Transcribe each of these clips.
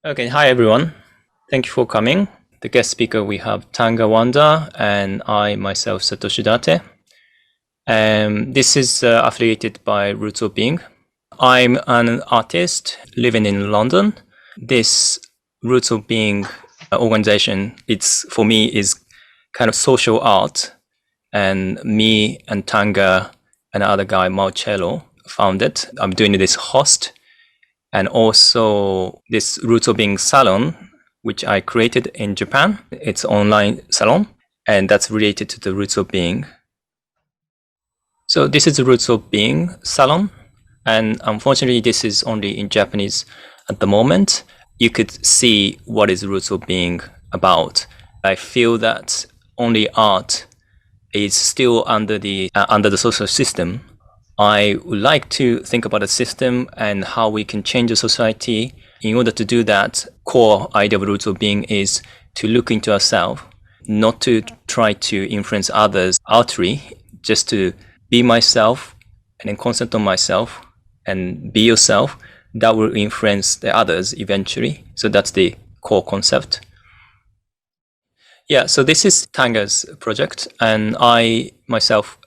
Okay, hi everyone. Thank you for coming. The guest speaker we have Tanga Wanda and I myself Satoshi Date. This is affiliated by Roots of Being. I'm an artist living in London. This Roots of Being organization, it's for me is kind of social art, and me and Tanga and other guy Marcello founded. I'm doing this host and also this Roots of Being salon, which I created in Japan. It's online salon, and that's related to the Roots of Being. So this is the Roots of Being salon, and unfortunately, this is only in Japanese at the moment. You could see what is Roots of Being about. I feel that only art is still under the social system. I would like to think about a system and how we can change the society. In order to do that, core idea of Roots of Being is to look into ourselves, not to try to influence others outwardly, just to be myself and then concentrate on myself and be yourself. That will influence the others eventually. So that's the core concept. Yeah, so this is Tanga's project, and I myself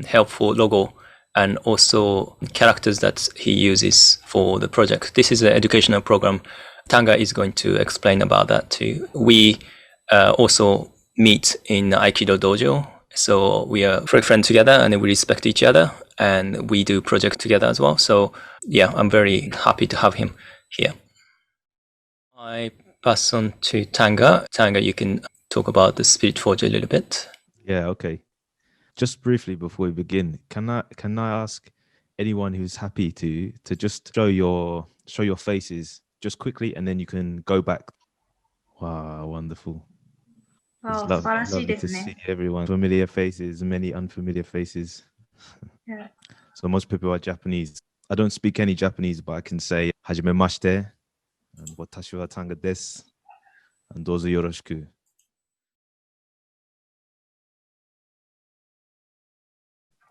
help for logo and also characters that he uses for the project. This is an educational program. Tanga is going to explain about that too. We also meet in Aikido dojo, so we are very friends together and we respect each other, and we do project together as well. So yeah, I'm very happy to have him here. I pass on to Tanga. Tanga, you can talk about the Spirit Forge a little bit. Yeah, okay. Just briefly before we begin, can I ask anyone who's happy to just show your faces just quickly, and then you can go back. Wow, wonderful. It's 素晴らしい lovely で to すね。 see everyone. Familiar faces, many unfamiliar faces. Yeah. So most people are Japanese. I don't speak any Japanese, but I can say hajimemashite and watashi wa Tanga desu and dozo yoroshiku.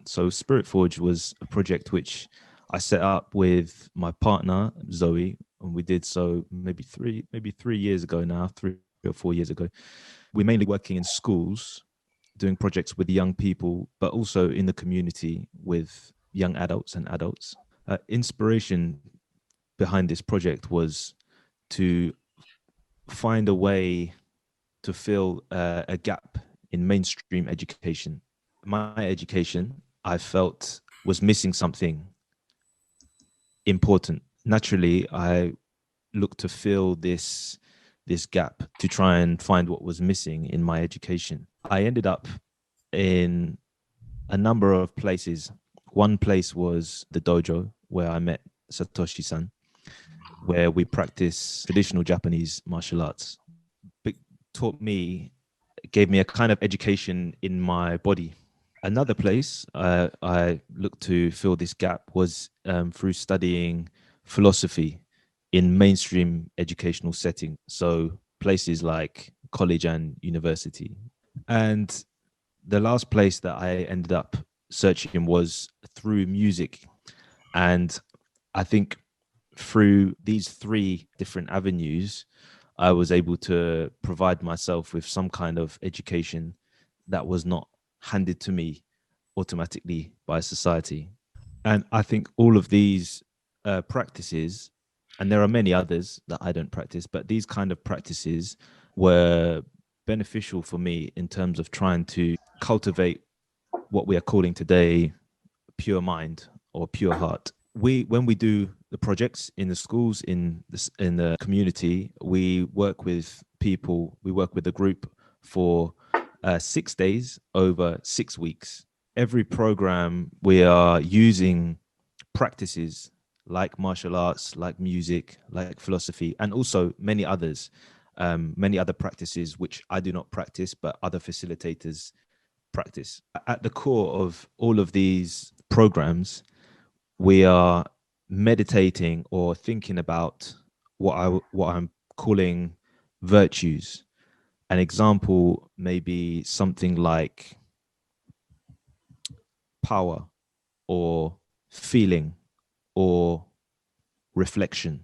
So Spirit Forge was a project which I set up with my partner Zoe, and we did so maybe 3 years ago now, 3 or 4 years ago. We're mainly working in schools, doing projects with young people, but also in the community with young adults and adults. Inspiration behind this project was to find a way to fill a gap in mainstream education. My education, I felt, was missing something important. Naturally, I looked to fill this gap, to try and find what was missing in my education. I ended up in a number of places. One place was the dojo, where I met Satoshi-san, where we practice traditional Japanese martial arts. It taught me, gave me a kind of education in my body. Another place I looked to fill this gap was through studying philosophy in mainstream educational setting. So places like college and university. And the last place that I ended up searching was through music. And I think through these three different avenues, I was able to provide myself with some kind of education that was not handed to me automatically by society. And I think all of these practices, and there are many others that I don't practice, but these kind of practices were beneficial for me in terms of trying to cultivate what we are calling today pure mind or pure heart. When we do the projects in the schools, in the community, we work with people, we work with a group for 6 days over 6 weeks. Every program we are using practices like martial arts, like music, like philosophy, and also many other practices which I do not practice, but other facilitators practice. At the core of all of these programs, we are meditating or thinking about what I'm calling virtues. An example may be something like power or feeling or reflection,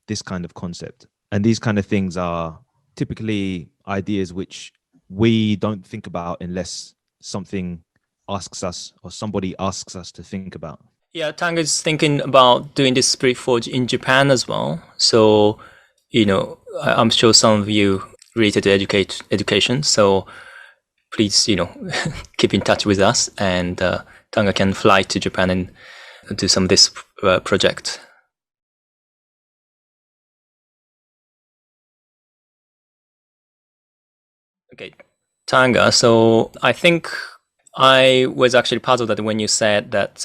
this kind of concept. And these kind of things are typically ideas which we don't think about unless something asks us or somebody asks us to think about. Yeah, Tanga is thinking about doing this Spirit Forge in Japan as well. So, I'm sure some of you related to education. So please, keep in touch with us, and Tanga can fly to Japan and do some of this project. Okay, Tanga. So I think I was actually puzzled that when you said that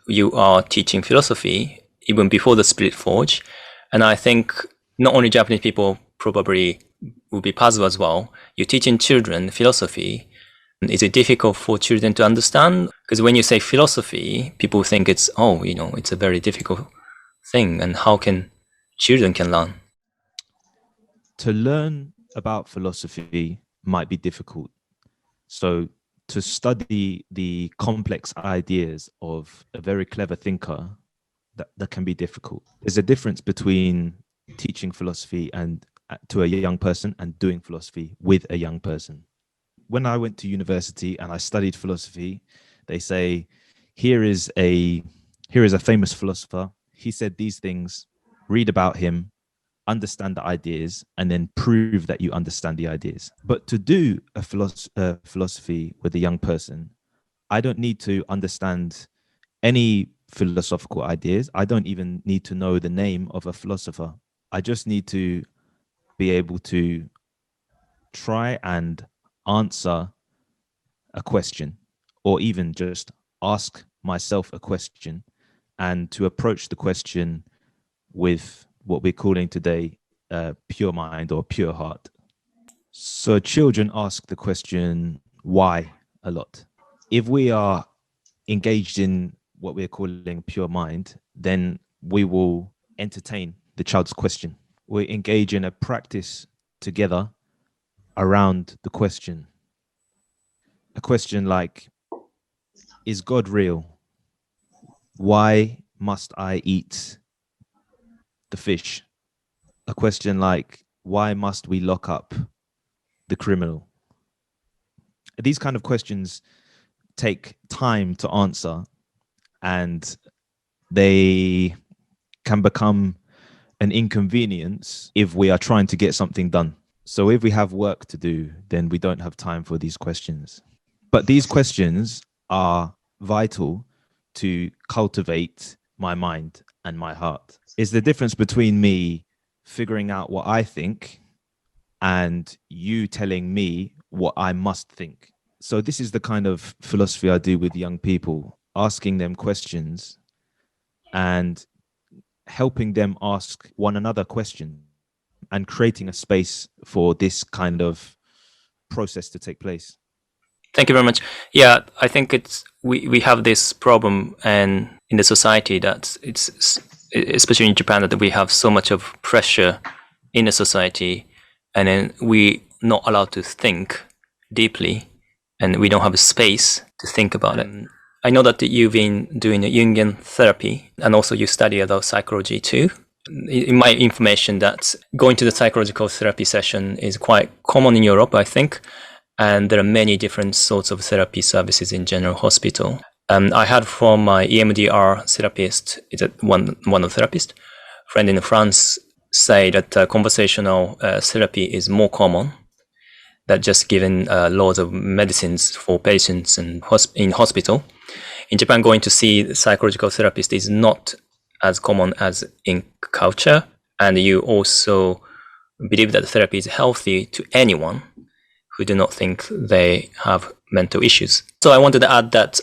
you are teaching philosophy even before the Spirit Forge, and I think not only Japanese people probably will be puzzled as well. You're teaching children philosophy. Is it difficult for children to understand? Because when you say philosophy, people think it's it's a very difficult thing, and how can children can learn? To learn about philosophy might be difficult. So to study the complex ideas of a very clever thinker, that can be difficult. There's a difference between teaching philosophy and to a young person and doing philosophy with a young person. When I went to university and I studied philosophy, they say, here is a famous philosopher. He said these things, read about him, understand the ideas, and then prove that you understand the ideas. But to do a philosophy with a young person, I don't need to understand any philosophical ideas. I don't even need to know the name of a philosopher. I just need to be able to try and answer a question, or even just ask myself a question, and to approach the question with what we're calling today pure mind or pure heart. So children ask the question why a lot. If we are engaged in what we're calling pure mind, then we will entertain the child's question. We engage in a practice together around the question. A question like, is God real? Why must I eat the fish? A question like, why must we lock up the criminal? These kind of questions take time to answer, and they can become an inconvenience if we are trying to get something done. So if we have work to do, then we don't have time for these questions. But these questions are vital to cultivate my mind and my heart. It's the difference between me figuring out what I think and you telling me what I must think. So this is the kind of philosophy I do with young people, asking them questions and helping them ask one another questions and creating a space for this kind of process to take place. Thank you very much. Yeah, I think it's we have this problem and in the society that it's especially in Japan that we have so much of pressure in the society, and then we not allowed to think deeply, and we don't have a space to think about it. I know that you've been doing a Jungian therapy, and also you study adult psychology too. In my information, that going to the psychological therapy session is quite common in Europe, I think. And there are many different sorts of therapy services in general hospital. I had from my EMDR therapist, is it one of the therapist friend in France, say that conversational therapy is more common than just giving loads of medicines for patients and in hospital. In Japan, going to see the psychological therapist is not as common as in culture, and you also believe that therapy is healthy to anyone who do not think they have mental issues. So I wanted to add that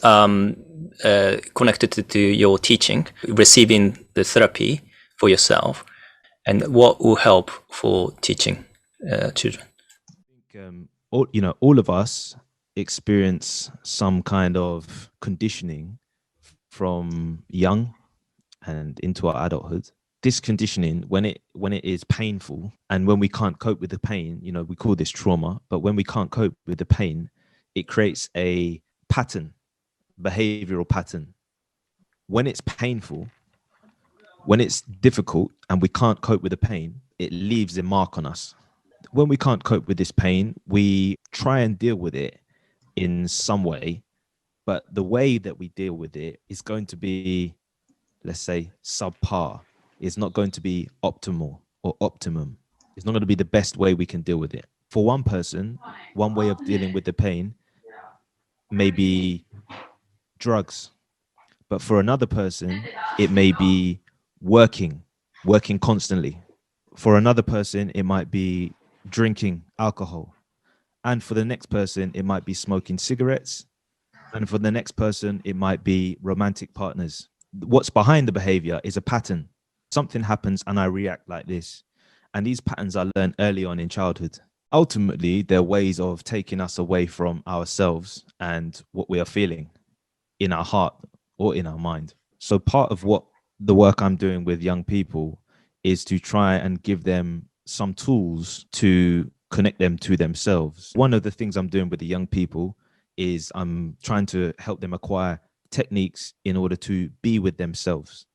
connected to your teaching, receiving the therapy for yourself, and what will help for teaching children. I think all of us experience some kind of conditioning from young and into our adulthood. This conditioning, when it is painful and when we can't cope with the pain, we call this trauma. But when we can't cope with the pain, it creates a pattern, behavioral pattern. When it's painful, when it's difficult and we can't cope with the pain, it leaves a mark on us. When we can't cope with this pain, we try and deal with it in some way, but the way that we deal with it is going to be, let's say, subpar. It's not going to be optimal or optimum. It's not going to be the best way we can deal with it. For one person, one way of dealing with the pain may be drugs, but for another person, it may be working constantly. For another person, it might be drinking alcohol. And for the next person, it might be smoking cigarettes. And for the next person, it might be romantic partners. What's behind the behavior is a pattern. Something happens and I react like this. And these patterns are learned early on in childhood. Ultimately, they're ways of taking us away from ourselves and what we are feeling in our heart or in our mind. So part of what the work I'm doing with young people is to try and give them some tools to connect them to themselves. One of the things I'm doing with the young people is I'm trying to help them acquire techniques in order to be with themselves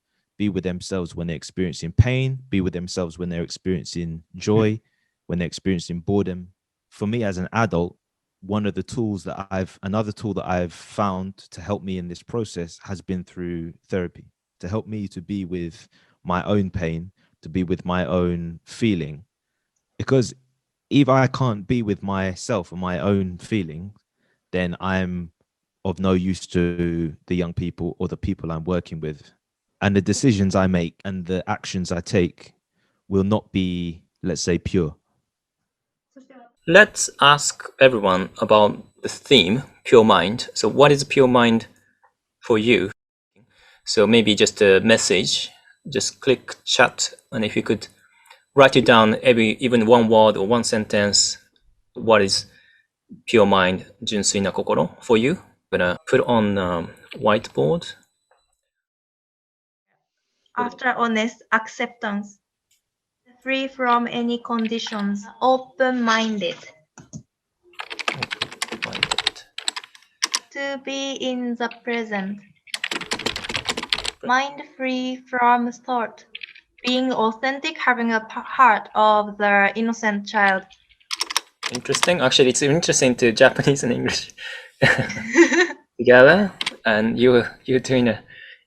when they're experiencing pain, be with themselves when they're experiencing joy, when they're experiencing boredom. For me as an adult, another tool that I've found to help me in this process has been through therapy, to help me to be with my own pain, to be with my own feeling. Because if I can't be with myself and my own feeling, then I'm of no use to the young people or the people I'm working with. And the decisions I make and the actions I take will not be, let's say, pure. Let's ask everyone about the theme, pure mind. So what is pure mind for you? So maybe just a message, just click chat, and if you could write it down, even one word or one sentence, what is pure mind, 純粋な心 for you? I'm gonna put on whiteboard. After honest acceptance, free from any conditions, open-minded. To be in the present, mind-free from thought, being authentic, having a heart of the innocent child. Interesting. Actually, it's interesting to Japanese and English together, and you're doing a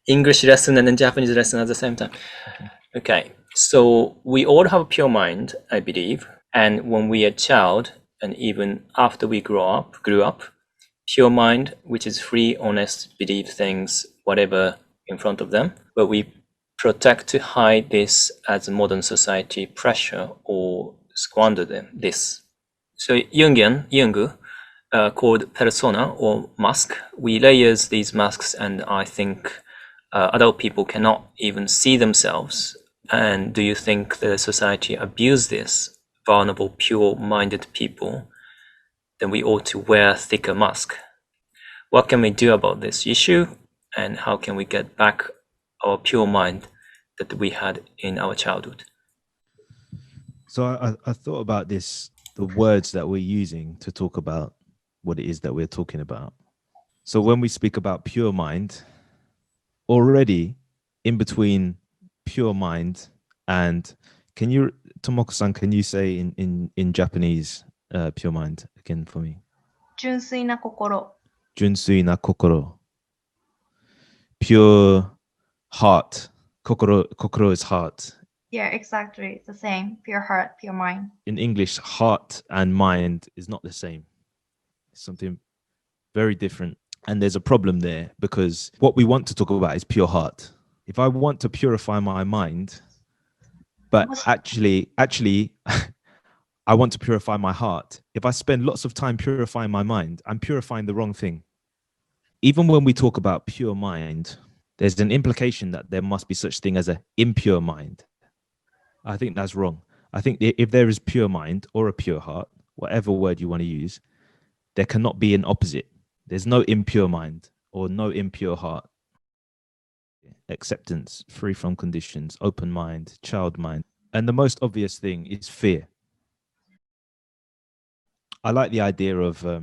English lesson and then Japanese lesson at the same time. Okay, so we all have a pure mind, I believe, and when we are a child, and even after we grew up, pure mind, which is free, honest, believe things, whatever in front of them, but we protect to hide this as a modern society pressure or squander this. So Jung called persona or mask. We layers these masks, and I think adult people cannot even see themselves. And do you think the society abuse this vulnerable, pure-minded people? Then we ought to wear thicker mask. What can we do about this issue, and how can we get back our pure mind that we had in our childhood? So I thought about this, the words that we're using to talk about what it is that we're talking about. So when we speak about pure mind, already in between pure mind and Tomoko-san, can you say in Japanese pure mind again for me? 純粋な心. 純粋な心. Pure heart. Kokoro is heart. Yeah, exactly. The same. Pure heart, pure mind. In English, heart and mind is not the same. It's something very different. And there's a problem there because what we want to talk about is pure heart. If I want to purify my mind, but actually, I want to purify my heart. If I spend lots of time purifying my mind, I'm purifying the wrong thing. Even when we talk about pure mind, there's an implication that there must be such thing as an impure mind. I think that's wrong. I think if there is pure mind or a pure heart, whatever word you want to use, there cannot be an opposite. There's no impure mind or no impure heart. Acceptance, free from conditions, open mind, child mind. And the most obvious thing is fear. I like the idea of a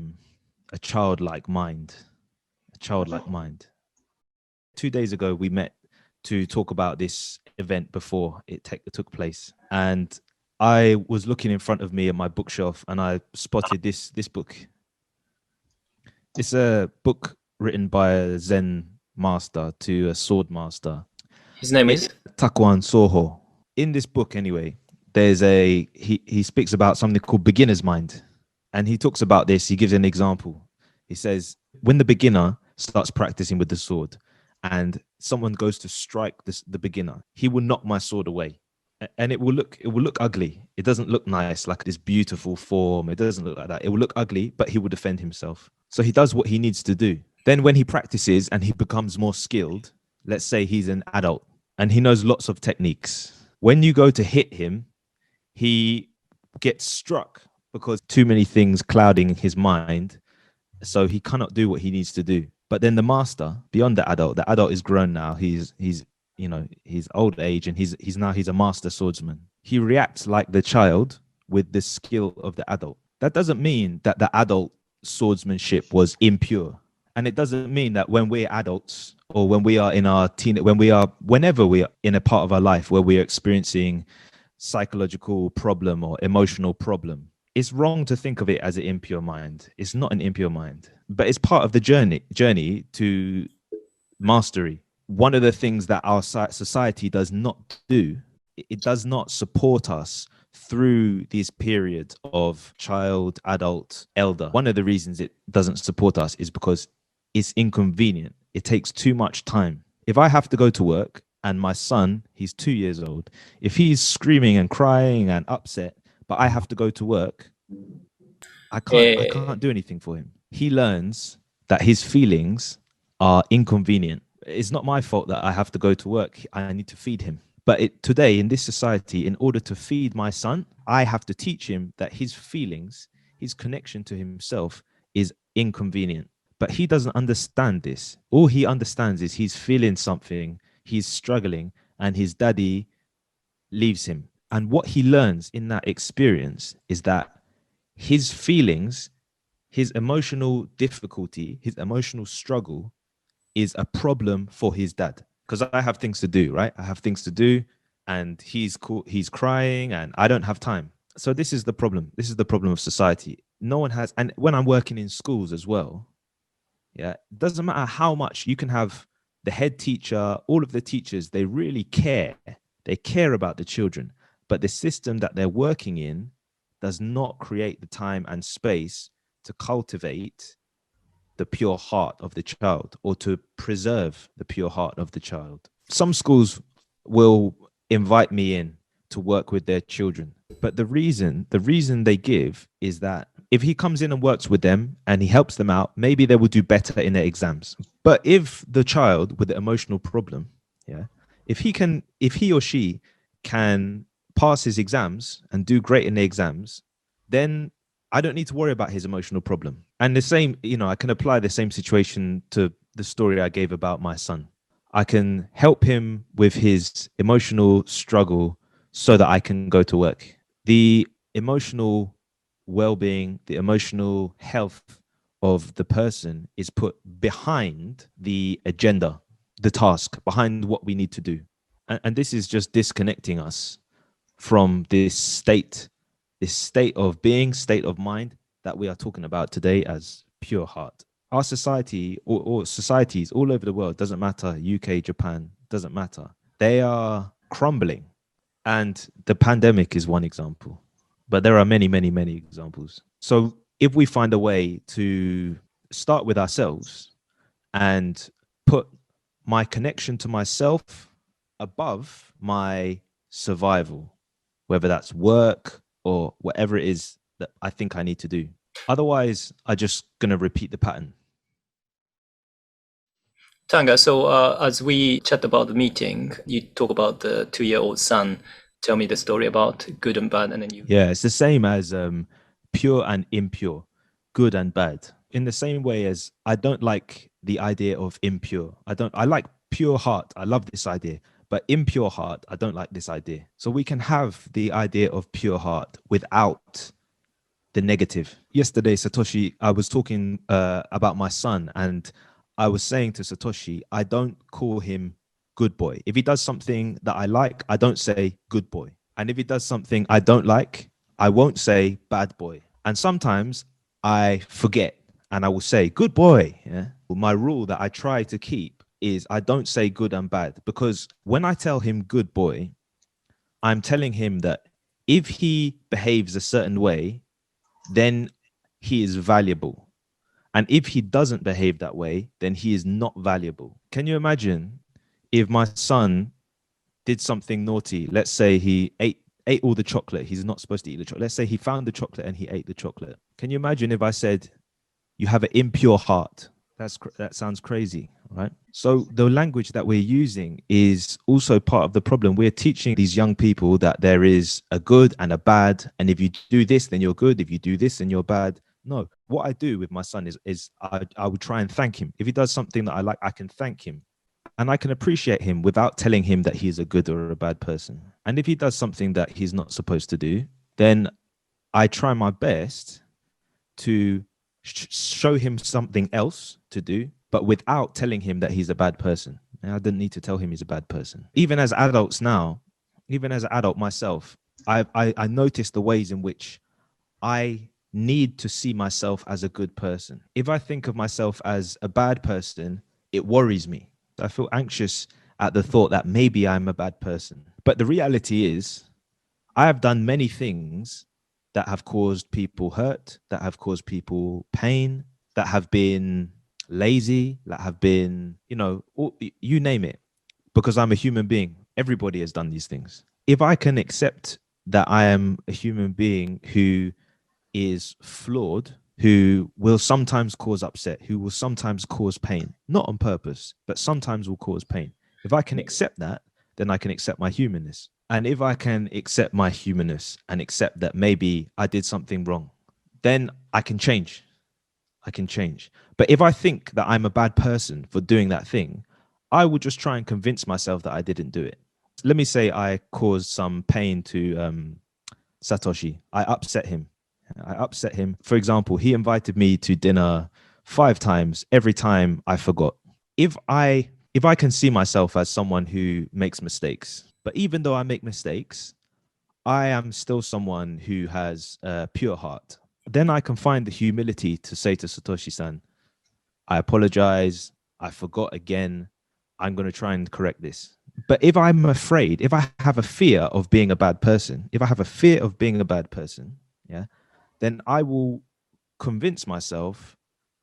childlike mind. A childlike mind. 2 days ago, we met to talk about this event before it took place. And I was looking in front of me at my bookshelf and I spotted this book. It's a book written by a Zen master to a sword master. His name is? Takuan Soho. In this book, anyway, he speaks about something called beginner's mind. And he talks about this. He gives an example. He says, when the beginner starts practicing with the sword and someone goes to strike the beginner, he will knock my sword away. And it will look ugly. It doesn't look nice, like this beautiful form. It doesn't look like that. It will look ugly, but he will defend himself. So he does what he needs to do. Then when he practices and he becomes more skilled, let's say he's an adult and he knows lots of techniques. When you go to hit him, he gets struck because too many things clouding his mind. So he cannot do what he needs to do. But then the master, beyond the adult is grown now. He's old age and he's a master swordsman. He reacts like the child with the skill of the adult. That doesn't mean that the adult swordsmanship was impure. And it doesn't mean that when we're adults or when we are in our whenever we are in a part of our life where we are experiencing psychological problem or emotional problem, it's wrong to think of it as an impure mind. It's not an impure mind, but it's part of the journey to mastery. One of the things that our society does not do, it does not support us through these periods of child, adult, elder. One of the reasons it doesn't support us is because it's inconvenient. It takes too much time. If I have to go to work and my son, he's 2 years old, if he's screaming and crying and upset, but I have to go to work, I can't do anything for him. He learns that his feelings are inconvenient. It's not my fault that I have to go to work. I need to feed him. But today in this society, in order to feed my son, I have to teach him that his feelings, his connection to himself is inconvenient. But he doesn't understand this. All he understands is he's feeling something, he's struggling, and his daddy leaves him. And what he learns in that experience is that his feelings, his emotional difficulty, his emotional struggle is a problem for his dad. Because I have things to do, right? I have things to do and he's crying and I don't have time. So this is the problem. This is the problem of society. No one has, and when I'm working in schools as well, yeah, it doesn't matter how much you can have the head teacher, all of the teachers, they really care. They care about the children, but the system that they're working in does not create the time and space to cultivate the pure heart of the child or to preserve the pure heart of the child. Some schools will invite me in to work with their children, but the reason they give is that if he comes in and works with them and he helps them out, maybe they will do better in their exams. But if the child with the emotional problem, yeah, if he or she can pass his exams and do great in the exams, then I don't need to worry about his emotional problem. And the same, I can apply the same situation to the story I gave about my son. I can help him with his emotional struggle so that I can go to work. The emotional well-being, the emotional health of the person is put behind the agenda, the task, behind what we need to do. And this is just disconnecting us from this state of being, state of mind that we are talking about today as pure heart. Our society or societies all over the world, doesn't matter, UK, Japan, doesn't matter. They are crumbling. And the pandemic is one example. But there are many, many, many examples. So if we find a way to start with ourselves and put my connection to myself above my survival, whether that's work or whatever it is that I think I need to do. Otherwise, I'm just going to repeat the pattern. Tanga, so as we chat about the meeting, you talk about the 2-year-old son. Tell me the story about good and bad, and then you... Yeah, it's the same as pure and impure, good and bad. In the same way as I don't like the idea of impure. I like pure heart. I love this idea. But impure heart, I don't like this idea. So we can have the idea of pure heart without the negative. Yesterday, Satoshi, I was talking about my son, and I was saying to Satoshi, I don't call him good boy. If he does something that I like, I don't say good boy. And if he does something I don't like, I won't say bad boy. And sometimes I forget and I will say good boy. Yeah. My rule that I try to keep is I don't say good and bad, because when I tell him good boy, I'm telling him that if he behaves a certain way, then he is valuable. And if he doesn't behave that way, then he is not valuable. Can you imagine if my son did something naughty? Let's say he ate all the chocolate. He's not supposed to eat the chocolate. Let's say he found the chocolate and he ate the chocolate. Can you imagine if I said, you have an impure heart? That sounds crazy, right? So the language that we're using is also part of the problem. We're teaching these young people that there is a good and a bad, and if you do this, then you're good. If you do this, then you're bad. No, what I do with my son is I would try and thank him. If he does something that I like, I can thank him. And I can appreciate him without telling him that he's a good or a bad person. And if he does something that he's not supposed to do, then I try my best to show him something else to do, but without telling him that he's a bad person. And I didn't need to tell him he's a bad person. Even as adults now, even as an adult myself, I notice the ways in which I need to see myself as a good person. If I think of myself as a bad person, it worries me. I feel anxious at the thought that maybe I'm a bad person. But the reality is, I have done many things that have caused people hurt, that have caused people pain, that have been lazy, that have been, you name it, because I'm a human being. Everybody has done these things. If I can accept that I am a human being who is flawed, who will sometimes cause upset, who will sometimes cause pain, not on purpose, but sometimes will cause pain. If I can accept that, then I can accept my humanness. And if I can accept my humanness and accept that maybe I did something wrong, then I can change. I can change. But if I think that I'm a bad person for doing that thing, I will just try and convince myself that I didn't do it. Let me say I caused some pain to Satoshi. I upset him. For example, he invited me to dinner 5 times. Every time I forgot. If I can see myself as someone who makes mistakes, but even though I make mistakes, I am still someone who has a pure heart, then I can find the humility to say to Satoshi-san, I apologize. I forgot again. I'm going to try and correct this. But if I'm afraid, if I have a fear of being a bad person, yeah, then I will convince myself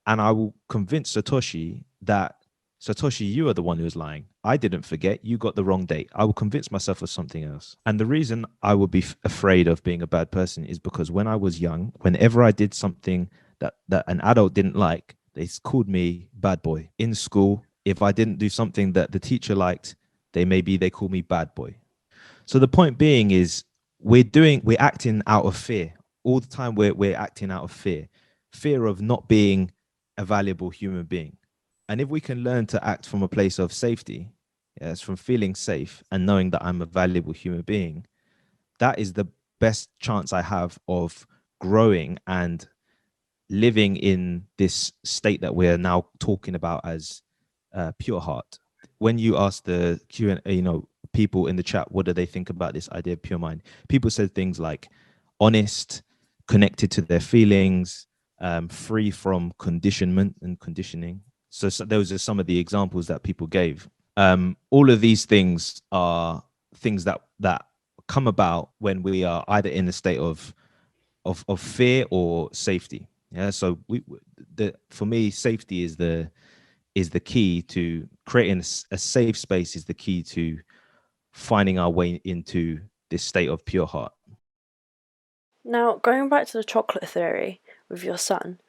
and I will convince Satoshi that, Satoshi, you are the one who's lying. I didn't forget. You got the wrong date. I will convince myself of something else. And the reason I would be afraid of being a bad person is because when I was young, whenever I did something that an adult didn't like, they called me bad boy. In school, if I didn't do something that the teacher liked, they call me bad boy. So the point being is we're acting out of fear. All the time we're acting out of fear of not being a valuable human being. And if we can learn to act from a place of safety, yes, from feeling safe and knowing that I'm a valuable human being, that is the best chance I have of growing and living in this state that we're now talking about as pure heart. When you ask the Q&A, people in the chat, what do they think about this idea of pure mind? People said things like honest, connected to their feelings, free from conditionment and conditioning. So those are some of the examples that people gave. All of these things are things that come about when we are either in a state of fear or safety. Yeah. So for me, safety is the key to creating a safe space, is the key to finding our way into this state of pure heart. Now, going back to the chocolate theory with your son,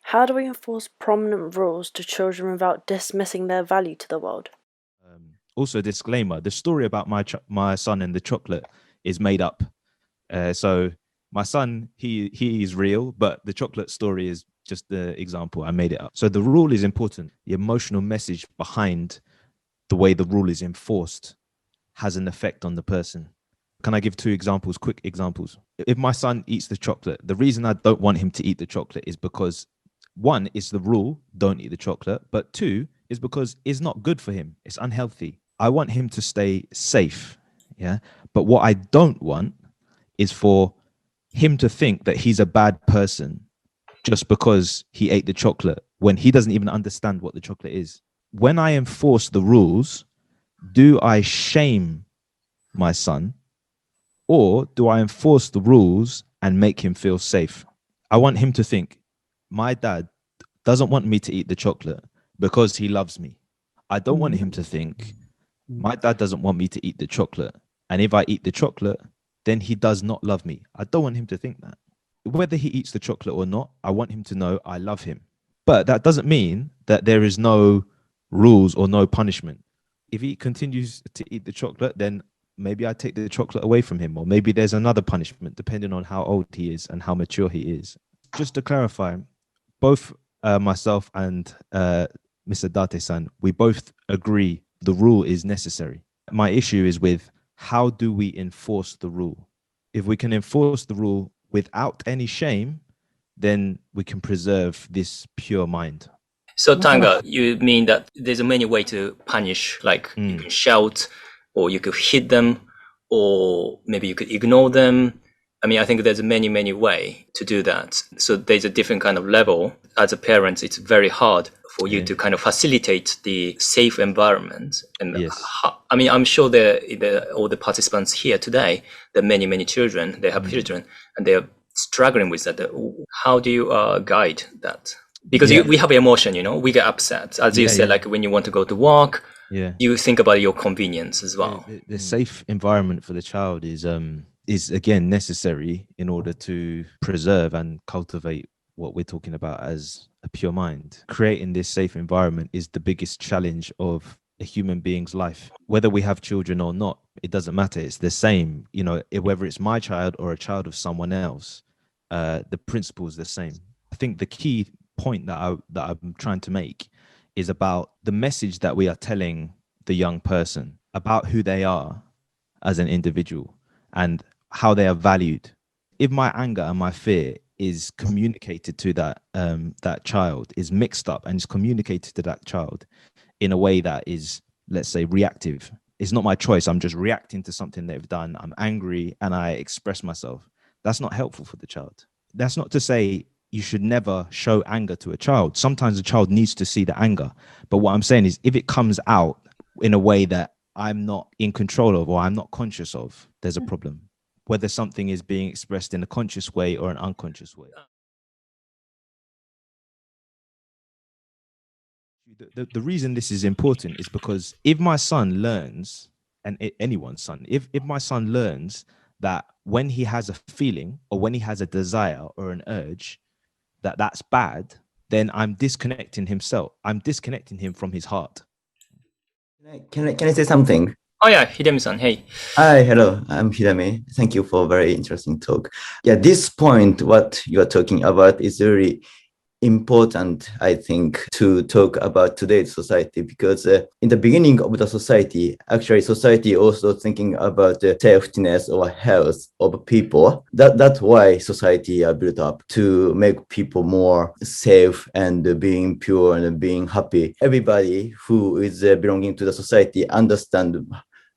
how do we enforce prominent rules to children without dismissing their value to the world? Also, disclaimer, the story about my son and the chocolate is made up. So my son, he is real, but the chocolate story is just the example. I made it up. So the rule is important. The emotional message behind the way the rule is enforced has an effect on the person. Can I give 2 examples, quick examples? If my son eats the chocolate, the reason I don't want him to eat the chocolate is because 1 is the rule, don't eat the chocolate, but 2 is because it's not good for him. It's unhealthy. I want him to stay safe. Yeah. But what I don't want is for him to think that he's a bad person just because he ate the chocolate when he doesn't even understand what the chocolate is. When I enforce the rules, do I shame my son, or do I enforce the rules and make him feel safe? I want him to think, my dad doesn't want me to eat the chocolate because he loves me. I don't want him to think, my dad doesn't want me to eat the chocolate, and if I eat the chocolate, then he does not love me. I don't want him to think that. Whether he eats the chocolate or not, I want him to know I love him. But that doesn't mean that there is no rules or no punishment. If he continues to eat the chocolate, then maybe I take the chocolate away from him, or maybe there's another punishment depending on how old he is and how mature he is. Just to clarify, both myself and Mr. Date-san, we both agree the rule is necessary. My issue is with how do we enforce the rule? If we can enforce the rule without any shame, then we can preserve this pure mind. So Tanga, you mean that there's a many way to punish, like you can shout, or you could hit them, or maybe you could ignore them. I mean, I think there's many way to do that. So there's a different kind of level. As a parent, it's very hard for you to kind of facilitate the safe environment. And yes. I mean, I'm sure all the participants here today, there are many children, they have children, and they are struggling with that. How do you guide that? Because we have emotion, we get upset. As you said, like when you want to go to work, you think about your convenience as well. The safe environment for the child is again necessary in order to preserve and cultivate what we're talking about as a pure mind. Creating this safe environment is the biggest challenge of a human being's life. Whether we have children or not, it doesn't matter. It's the same, whether it's my child or a child of someone else, the principle is the same. I think the key point that I'm trying to make is about the message that we are telling the young person about who they are as an individual and how they are valued. If my anger and my fear is communicated to that child, is mixed up and is communicated to that child in a way that is, let's say, reactive. It's not my choice. I'm just reacting to something they've done. I'm angry and I express myself. That's not helpful for the child. That's not to say you should never show anger to a child. Sometimes a child needs to see the anger. But what I'm saying is if it comes out in a way that I'm not in control of or I'm not conscious of, there's a problem. Whether something is being expressed in a conscious way or an unconscious way. The reason this is important is because if my son learns, and anyone's son, if my son learns that when he has a feeling or when he has a desire or an urge, that's bad, then I'm disconnecting him from his heart. Can I say something? Oh yeah, Hidemi-san, hey. Hi, hello, I'm Hidemi. Thank you for a very interesting talk. Yeah, this point, what you are talking about is very important, I think, to talk about today's society, because in the beginning of the society, actually society also thinking about the safetyness or health of people. That's why society are built up to make people more safe and being pure and being happy. Everybody who is belonging to the society understand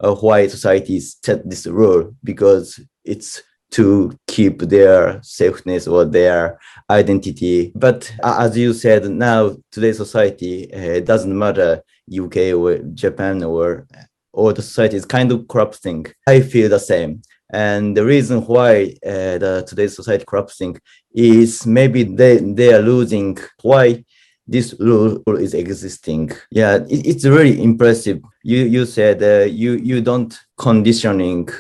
why society set this rule, because it's to keep their safeness or their identity. But as you said, now today's society, it doesn't matter UK or Japan or the society is kind of corrupting. I feel the same. And the reason why today's society corrupting is maybe they are losing why this rule is existing. Yeah, it's really impressive. You said you don't conditioning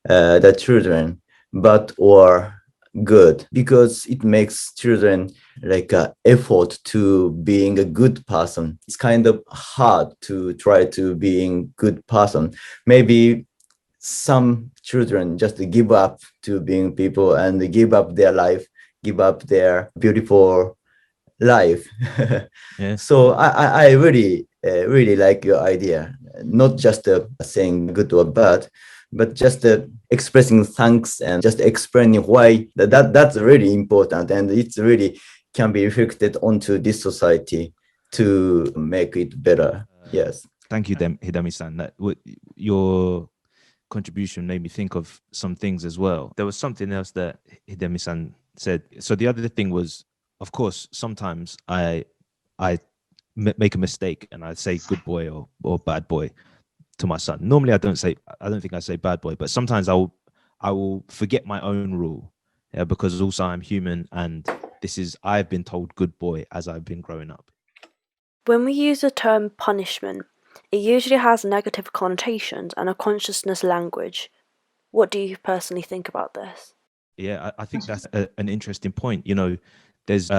the children, but or good, because it makes children like an effort to being a good person. It's kind of hard to try to being good person. Maybe some children just give up to being people and give up their life, give up their beautiful life. Yeah. So I really like your idea, not just saying good or bad, but just expressing thanks and just explaining why that's really important, and it's really can be reflected onto this society to make it better. Yes. Thank you, Hidemi-san. That your contribution made me think of some things as well. There was something else that Hidemi-san said. So the other thing was, of course, sometimes I make a mistake and I say good boy or bad boy to my son. Normally I don't think I say bad boy, but sometimes I will forget my own rule, because also I'm human, and I've been told good boy as I've been growing up. When we use the term punishment, it usually has negative connotations and a consciousness language. What do you personally think about this? Yeah, I think that's an interesting point. There's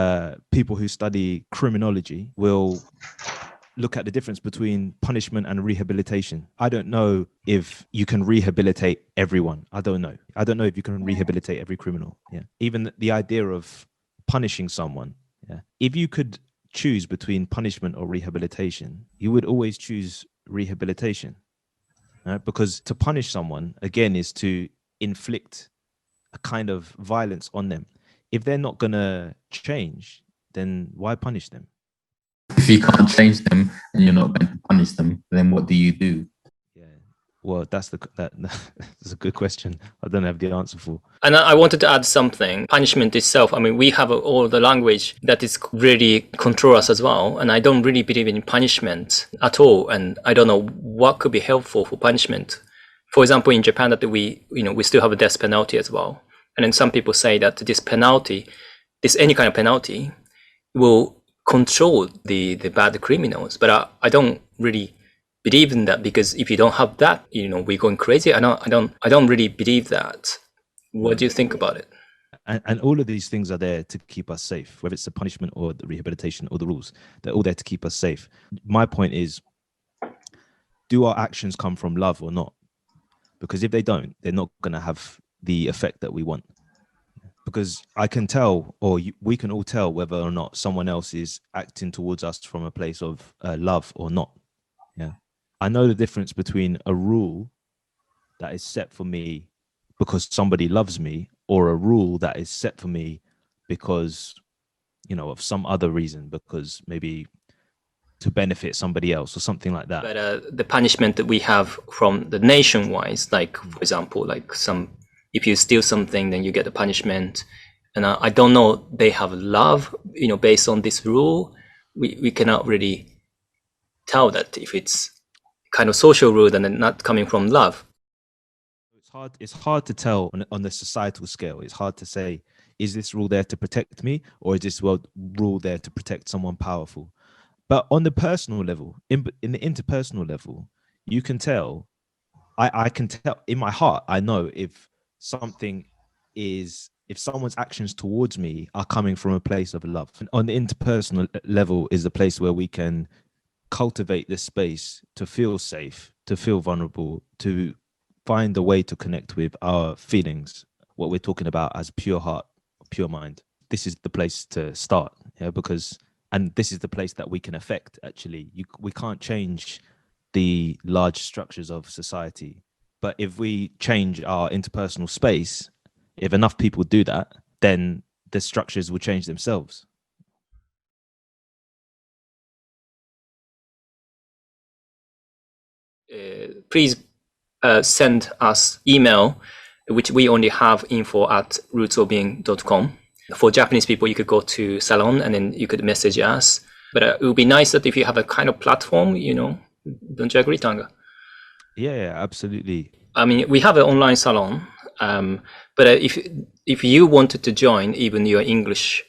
people who study criminology will look at the difference between punishment and rehabilitation. I don't know if you can rehabilitate everyone. I don't know if you can rehabilitate every criminal. Yeah. Even the idea of punishing someone. Yeah. If you could choose between punishment or rehabilitation, you would always choose rehabilitation. Right? Because to punish someone, again, is to inflict a kind of violence on them. If they're not going to change, then why punish them? If you can't change them and you're not going to punish them, then what do you do? Yeah, well, that's a good question. I don't have the answer for. And I wanted to add something. Punishment itself, I mean, we have all the language that is really control us as well. And I don't really believe in punishment at all. And I don't know what could be helpful for punishment. For example, in Japan, that we still have a death penalty as well. And then some people say that this any kind of penalty will control the bad criminals. But I don't really believe in that, because if you don't have that, we're going crazy. I don't really believe that. What do you think about it? And all of these things are there to keep us safe, whether it's the punishment or the rehabilitation or the rules. They're all there to keep us safe. My point is, do our actions come from love or not? Because if they don't, they're not going to have the effect that we want. Because I can tell, or we can all tell, whether or not someone else is acting towards us from a place of love or not. Yeah, I know the difference between a rule that is set for me because somebody loves me, or a rule that is set for me because, of some other reason, because maybe to benefit somebody else or something like that. But the punishment that we have from the nation-wise, like, for example, like if you steal something, then you get a punishment. And I don't know, they have love, based on this rule. We cannot really tell that if it's kind of social rule and not coming from love. It's hard to tell on the societal scale. It's hard to say, is this rule there to protect me, or is this rule there to protect someone powerful? But on the personal level, in the interpersonal level, you can tell, I can tell in my heart, I know if someone's actions towards me are coming from a place of love. And on the interpersonal level is the place where we can cultivate this space to feel safe, to feel vulnerable, to find a way to connect with our feelings, what we're talking about as pure heart, pure mind. This is the place to start, and this is the place that we can affect, actually. We can't change the large structures of society, but if we change our interpersonal space, if enough people do that, then the structures will change themselves. Please send us email, which we only have info@rootsofbeing.com. For Japanese people, you could go to Salon and then you could message us. But it would be nice that if you have a kind of platform, don't you agree, Tanga? Yeah, absolutely. I mean, we have an online salon, but if you wanted to join, even you're English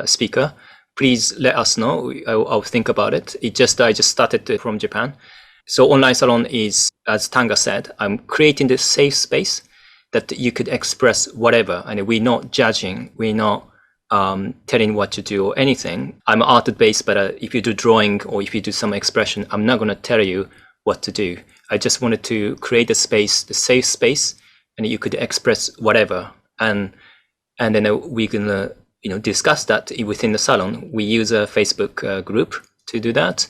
speaker, please let us know. I'll think about it. I just started from Japan. So online salon is, as Tanga said, I'm creating this safe space that you could express whatever, and we're not judging, we're not telling what to do or anything. I'm art-based, but if you do drawing or if you do some expression, I'm not going to tell you what to do. I just wanted to create a space, the safe space, and you could express whatever, and then we can discuss that within the salon. We use a Facebook group to do that.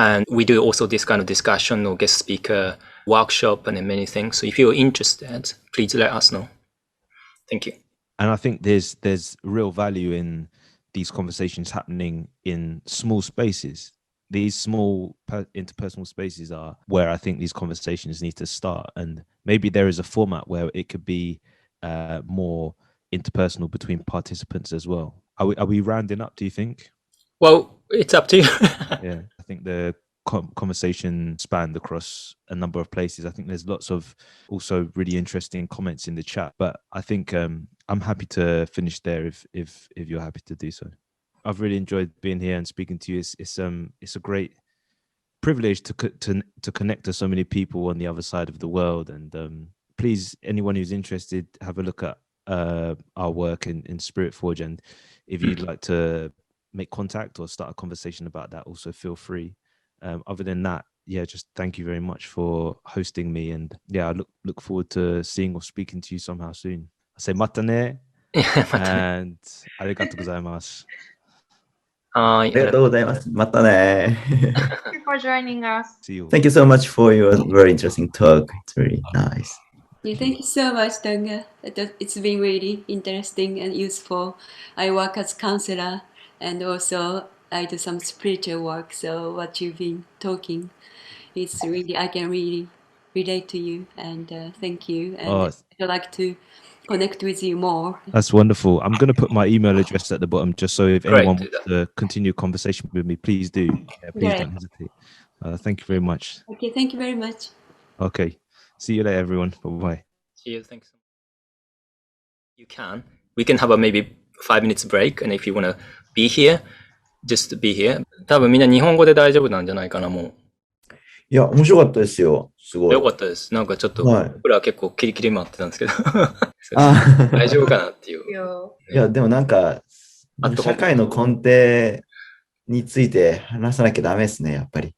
And we do also this kind of discussion or guest speaker workshop and many things. So if you're interested, please let us know. Thank you. And I think there's real value in these conversations happening in small spaces. these small interpersonal spaces are where I think these conversations need to start. And maybe there is a format where it could be more interpersonal between participants as well. Are we rounding up, do you think? Well, it's up to you. Yeah, I think the conversation spanned across a number of places. I think there's lots of also really interesting comments in the chat, but I think I'm happy to finish there if you're happy to do so. I've really enjoyed being here and speaking to you. It's a great privilege to connect to so many people on the other side of the world. And please, anyone who's interested, have a look at our work in Spirit Forge. And if you'd like to make contact or start a conversation about that, also feel free. Other than that, yeah, just thank you very much for hosting me. And yeah, I look forward to seeing or speaking to you somehow soon. I say mata ne and arigatou gozaimasu. はい。ありがとうございます。またね。 Thank you for joining us. See you. Thank you so much for your very interesting talk. It's very nice. Yeah, thank you so much, Tanga. It's been really interesting and useful. I work as counselor and also I do some spiritual work. So what you've been talking, it's really, I can really relate to you and thank you. And Oh, I'd like to connect with you more. that's wonderful. I'm going to put my email address at the bottom just so if Great, anyone do wants to continue conversation with me, please do. Yeah, please Great. don't hesitate. Thank you very much. Okay, thank you very much. Okay. See you later, everyone. Bye-bye. See you. Thanks. You can. We can have a maybe 5 minutes break, and if you want to be here, just be here. 多分みんな日本語で大丈夫なんじゃないかな、もいや、面白かったですよ。すごう。い。よかったです。なんかちょっと、はい。僕らは結構キリキリ回ってたんですけど、あ大丈夫かなっていう。いや、でもなんか、あと社会の根底について話さなきゃダメですね、やっぱり。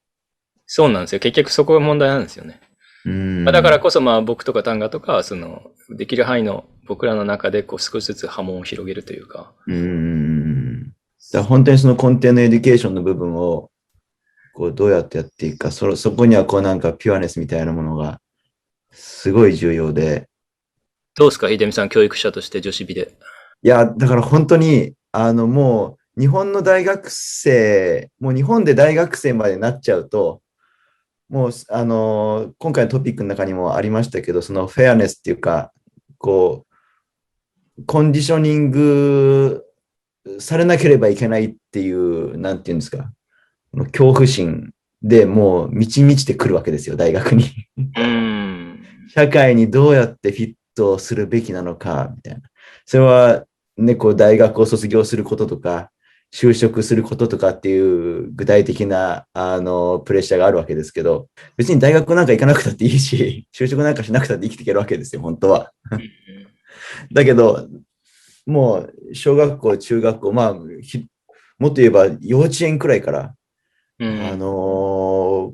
そうなんですよ。結局そこが問題なんですよね。まあ、だからこそ、まあ僕とかタンガとかは、その、できる範囲の僕らの中でこう少しずつ波紋を広げるというか。だから本当にその根底のエデュケーションの部分を、こうどうやってやっていくか、そこにはこうなんかピュアネスみたいなものがすごい重要で。どうですか、秀美さん、教育者として女子美で。いや、だから本当に、もう日本の大学生、もう日本で大学生までなっちゃうと、もう、今回のトピックの中にもありましたけど、そのフェアネスっていうか、こう、コンディショニングされなければいけないっていう、なんていうんですか、恐怖心でもう満ち満ちてくるわけですよ、大学に。社会にどうやってフィットするべきなのか、みたいな。それは、ね、こう大学を卒業することとか、就職することとかっていう具体的なプレッシャーがあるわけですけど、別に大学なんか行かなくたっていいし、就職なんかしなくたって生きていけるわけですよ、本当は。だけど、もう小学校、中学校、まあ、もっと言えば幼稚園くらいから、こ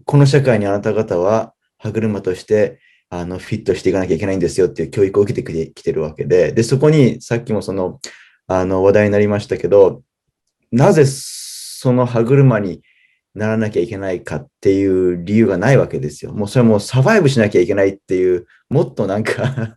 の社会にあなた方は歯車としてフィットしていかなきゃいけないんですよっていう教育を受けてきてるわけで、で、そこにさっきもその、話題になりましたけど、なぜその歯車にならなきゃいけないかっていう理由がないわけですよ。もうそれもサバイブしなきゃいけないっていう、もっとなんか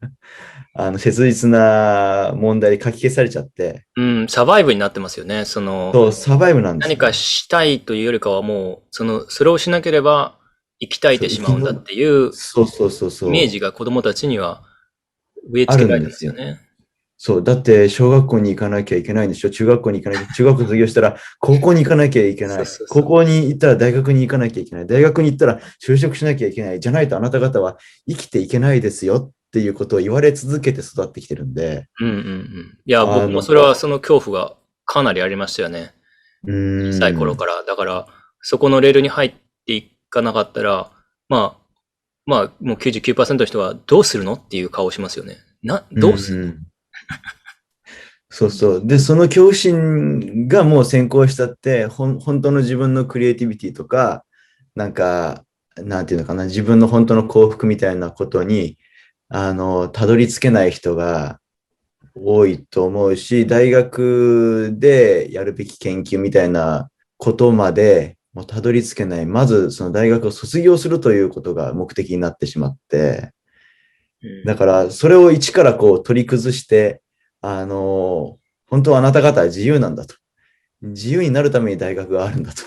切実な問題で書き消されちゃって。サバイブになってますよね。そう、サバイブなんですよ。何かしたいというよりかはもう、それをしなければ生き絶えてしまうんだっていう、イメージが子供たちには植え付けられてますよね。そう、だって小学校に行かなきゃいけないんでしょ。中学校に行かなきゃ、中学校卒業したら高校に行かなきゃいけない。高校に行ったら大学に行かなきゃいけない。大学に行ったら就職しなきゃいけない。じゃないとあなた方は生きていけないですよっていうことを言われ続けて育ってきてるんで。いや、僕もそれはその恐怖がかなりありましたよね。小さい頃から。だから、そこのレールに入っていかなかったら、まあ、もう 99% の人はどうするのっていう顔をしますよね。どうするのそうそう。で、その恐怖心がもう先行したって、本当の自分のクリエイティビティとか、なんか、なんていうのかな、自分の本当の幸福みたいなことに、たどり着けない人が多いと思うし、大学でやるべき研究みたいなことまでもうたどり着けない。まず、その大学を卒業するということが目的になってしまって、だから、それを一からこう取り崩して、本当はあなた方は自由なんだと。自由になるために大学があるんだと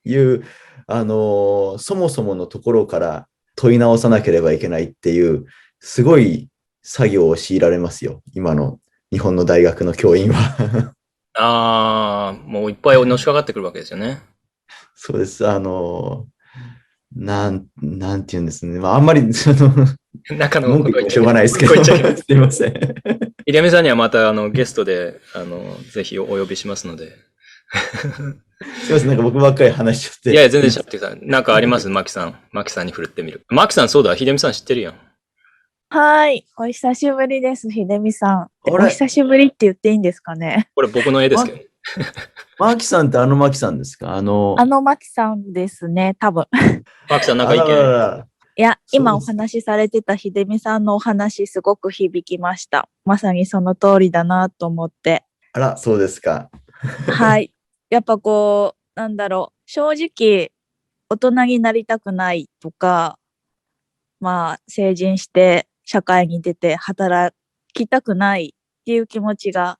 いう、そもそものところから問い直さなければいけないっていう、すごい作業を強いられますよ。今の日本の大学の教員は。もういっぱいのしかかってくるわけですよね。そうです。なんて言うんですね。まあ、あんまり、中の文句言ってもしょうがないですけど、すいません。秀美さんにはまたゲストでぜひお呼びしますので。すいません、なんか僕ばっかり話しちゃって。いや、全然しゃってください。なんかありますマキさん。マキさんに振るってみる。マキさん、そうだ、秀美さん知ってるやん。はい。お久しぶりです、秀美さん。お久しぶりって言っていいんですかね。これ僕の絵ですけど。マキさんってマキさんですか？マキさんですね、多分。マキさん、なんか意見。いや、今お話しされてた秀美さんのお話、すごく響きました。まさにその通りだなと思って。あら、そうですか。はい。やっぱこう、なんだろう、正直、大人になりたくないとか、まあ、成人して社会に出て働きたくないっていう気持ちが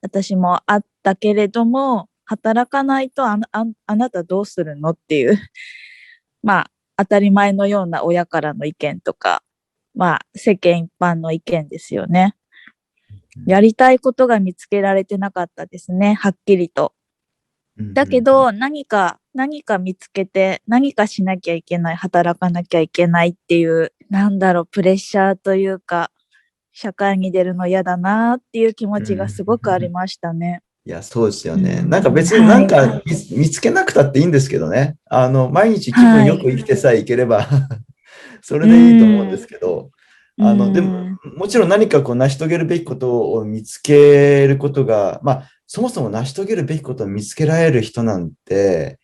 私もあったけれども、働かないとあなたどうするのっていう、まあ、当たり前のような親からの意見とか、まあ、世間一般の意見ですよね。やりたいことが見つけられてなかったですね、はっきりと。だけど、何か見つけて、何かしなきゃいけない、働かなきゃいけないっていう、プレッシャーというか、社会に出るの嫌だなっていう気持ちがすごくありましたね。いや、そうですよね。なんか別になんか見つけなくたっていいんですけどね。毎日気分よく生きてさえいければ、それでいいと思うんですけど、でも、もちろん何かこう成し遂げるべきことを見つけることが、まあ、そもそも成し遂げるべきことを見つけられる人なんて、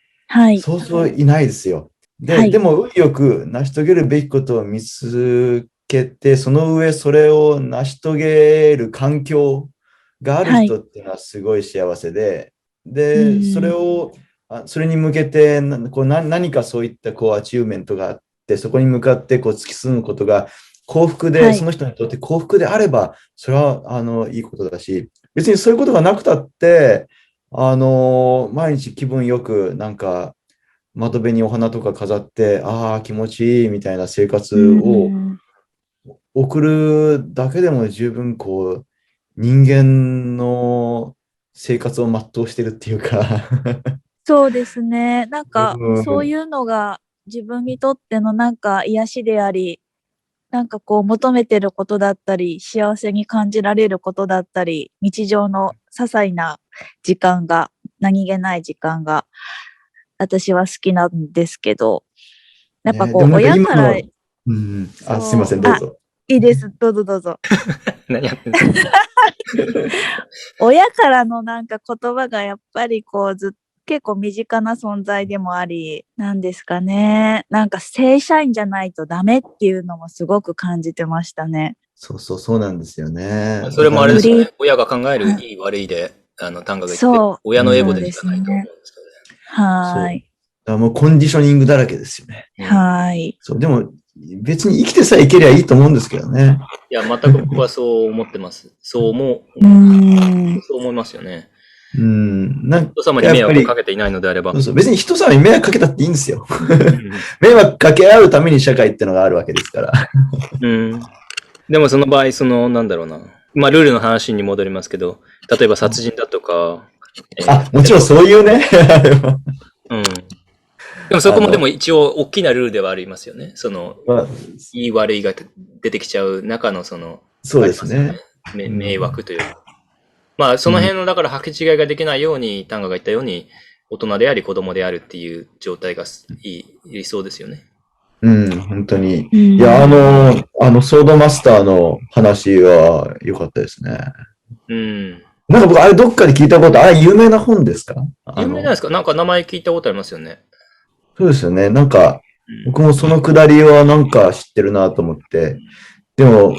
そうそういないですよ。でも、運よく成し遂げるべきことを見つけて、その上それを成し遂げる環境がある人っていうのはすごい幸せで、それに向けて何かそういったアチューメントがあって、そこに向かって突き進むことが幸福で、その人にとって幸福であれば、それはいいことだし、別にそういうことがなくたって、毎日気分よくなんか窓辺にお花とか飾って、ああ、気持ちいいみたいな生活を送るだけでも十分人間の生活を全うしてるっていうかそうですね。なんか、そういうのが自分にとってのなんか癒しであり、なんか求めてることだったり、幸せに感じられることだったり、日常の些細な時間が、何気ない時間が、私は好きなんですけど、やっぱ親から、すいません、どうぞ。いいです、どうぞどうぞ。何やってんですか？親からのなんか言葉がやっぱり結構身近な存在でもあり、なんですかね。なんか正社員じゃないとダメっていうのもすごく感じてましたね。そうなんですよね。それもあれですよね。親が考えるいい悪いで、単価が言って、親のエゴでいかないと思うんですけどね。はい。だからもうコンディショニングだらけですよね。はい。でも別に生きてさえいけりゃいいと思うんですけどね。いや、全く僕はそう思ってます。そう思いますよね。人様に迷惑をかけていないのであれば。別に人様に迷惑かけたっていいんですよ。迷惑かけ合うために社会ってのがあるわけですから。でもその場合、なんだろうな。まあ、ルールの話に戻りますけど、例えば殺人だとか。もちろんそういうね。でもそこもでも一応大きなルールではありますよね。いい悪いが出てきちゃう中のそうですね。迷惑というか。まあ、その辺の、だから履き違いができないように、タンガが言ったように、大人であり子供であるっていう状態が理想ですよね。本当に。いや、ソードマスターの話は良かったですね。なんか僕、あれどっかで聞いたこと、あれ有名な本ですか？有名なんですか？なんか名前聞いたことありますよね。そうですよね。なんか、僕もそのくだりはなんか知ってるなと思って、でも、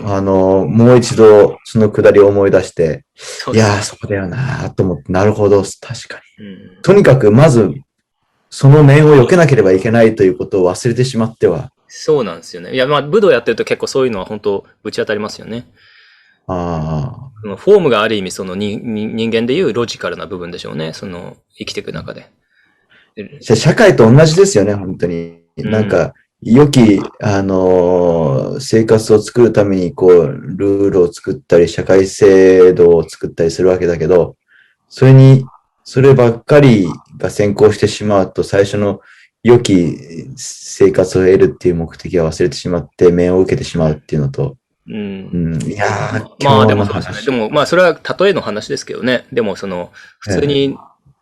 もう一度そのくだりを思い出して、いやー、そうだよなと思って、なるほど、確かに。とにかく、まず、その面を避けなければいけないということを忘れてしまっては。そうなんですよね。いや、まあ、武道やってると結構そういうのは本当ぶち当たりますよね。フォームがある意味、人間でいうロジカルな部分でしょうね。生きていく中で。社会と同じですよね、本当に。なんか、良き、生活を作るために、こう、ルールを作ったり、社会制度を作ったりするわけだけど、そればっかりが先行してしまうと、最初の良き生活を得るっていう目的は忘れてしまって、面を受けてしまうっていうのと、いやー、まあで今日のもそうですよね。話。でもまあそれは例えの話ですけどね。でもその、普通に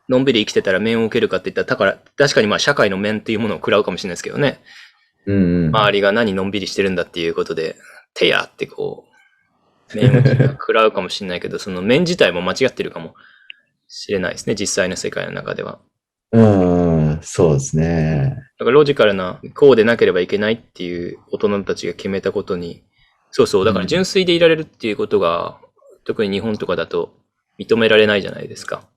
のんびり生きてたら面を受けるかって言ったら、だから確かにまあ社会の面っていうものを食らうかもしれないですけどね。周りが何のんびりしてるんだっていうことで、てやってこう、面を食らうかもしれないけど、その面自体も間違ってるかもしれないですね。実際の世界の中では。そうですね。だからロジカルな、こうでなければいけないっていう大人たちが決めたことに、そうそう、だから純粋でいられるっていうことが、特に日本とかだと認められないじゃないですか。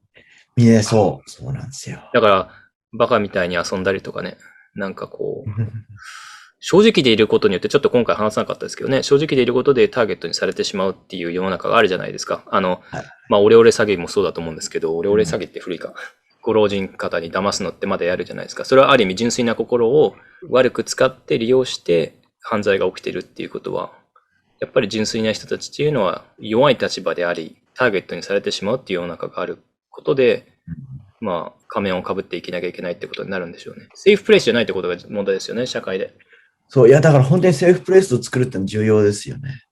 そうなんですよ。だから、バカみたいに遊んだりとかね、なんかこう、正直でいることによって、ちょっと今回話さなかったですけどね、正直でいることでターゲットにされてしまうっていう世の中があるじゃないですか。まあ、オレオレ詐欺もそうだと思うんですけど、オレオレ詐欺って古いか。ご老人方に騙すのってまだやるじゃないですか。それはある意味純粋な心を悪く使って利用して犯罪が起きてるっていうことは、やっぱり純粋な人たちっていうのは弱い立場であり、ターゲットにされてしまうっていう世の中があることで、まあ、仮面を被っていきなきゃいけないってことになるんでしょうね。セーフプレイスじゃないってことが問題ですよね、社会で。そう、いや、だから本当にセーフプレイスを作るってのは重要ですよね。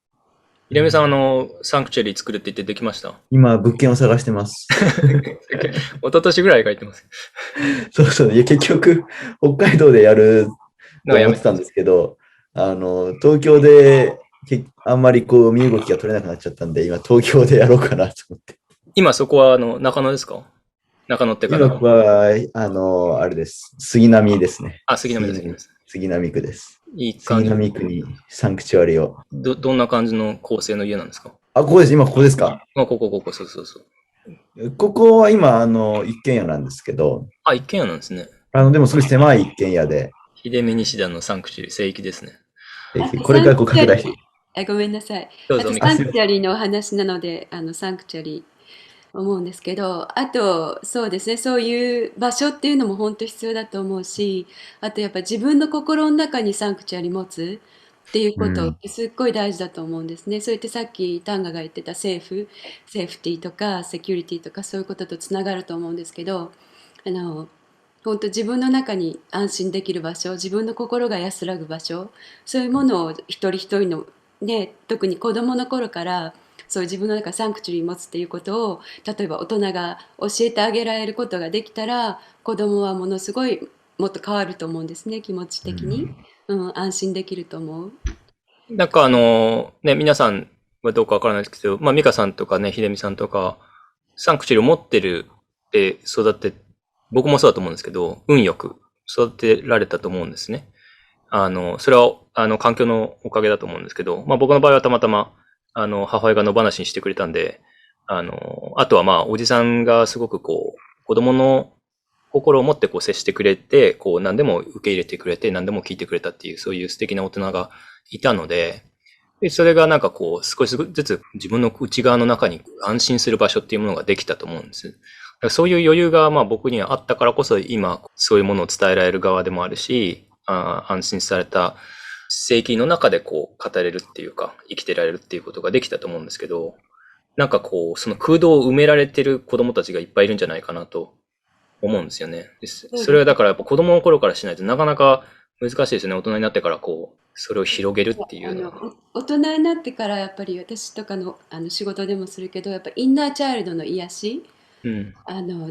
ひでみさん、サンクチュアリー作るって言ってできました？今、物件を探してます。一昨年ぐらい書いてます。そう。いや、結局、北海道でやると思ってたんですけど、東京であんまりこう、身動きが取れなくなっちゃったんで、今、東京でやろうかなと思って。今そこは、中野ですか？中野ってかな。今は、あれです。杉並ですね。杉並です。杉並区です。いい感じ。杉並区にサンクチュアリを。どんな感じの構成の家なんですか？ここです。今ここですか？ここ、そう。ここは今、一軒家なんですけど。一軒家なんですね。でもすごい狭い一軒家で。秀見西田のサンクチュアリ、聖域ですね。これからこう拡大して。ごめんなさい。どうぞ。サンクチュアリーのお話なので、サンクチュアリー思うんですけど、あと、そうですね、そういう場所っていうのも本当必要だと思うし、あとやっぱ自分の心の中にサンクチュアリ持つっていうことってすっごい大事だと思うんですね。そうやってさっきタンガが言ってたセーフティーとかセキュリティとかそういうこととつながると思うんですけど、本当自分の中に安心できる場所、自分の心が安らぐ場所、そういうものを一人一人のね、特に子供の頃からそういう自分の中サンクチュアリー持つっていうことを例えば大人が教えてあげられることができたら子供はものすごいもっと変わると思うんですね、気持ち的に、安心できると思う。なんかね、皆さんはどうかわからないですけど、まあ美香さんとかね、秀美さんとかサンクチュアリーを持ってるって育て、僕もそうだと思うんですけど、運よく育てられたと思うんですね。それは環境のおかげだと思うんですけど、まあ僕の場合はたまたま母親が野放しにしてくれたんで、あとはまあ、おじさんがすごくこう、子供の心を持ってこう接してくれて、こう何でも受け入れてくれて、何でも聞いてくれたっていう、そういう素敵な大人がいたので、それがなんかこう、少しずつ自分の内側の中に安心する場所っていうものができたと思うんです。そういう余裕がまあ僕にはあったからこそ、今、そういうものを伝えられる側でもあるし、安心された聖域の中でこう語れるっていうか生きてられるっていうことができたと思うんですけど、なんかこうその空洞を埋められてる子供たちがいっぱいいるんじゃないかなと思うんですよね。それはだからやっぱ子供の頃からしないとなかなか難しいですよね。大人になってからこうそれを広げるっていうのは。大人になってからやっぱり私とかの仕事でもするけど、やっぱインナーチャイルドの癒し、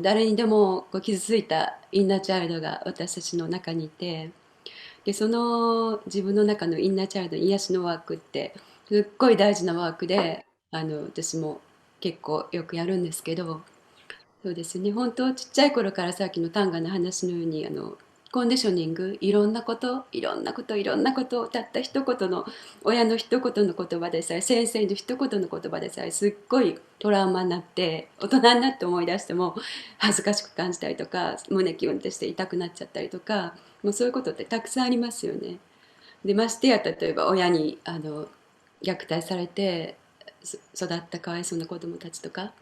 誰にでもこう傷ついたインナーチャイルドが私たちの中にいて、でその自分の中のインナーチャイルドの癒しのワークってすっごい大事なワークで、私も結構よくやるんですけど、そうですね、本当ちっちゃい頃からさっきのタンガの話のようにコンディショニング、いろんなことたった一言の親の一言の言葉でさえ、先生の一言の言葉でさえすっごいトラウマになって、大人になって思い出しても恥ずかしく感じたりとか、胸キュンってして痛くなっちゃったりとか、もうそういうことってたくさんありますよね。でましてや例えば親に虐待されて育ったかわいそうな子どもたちとか、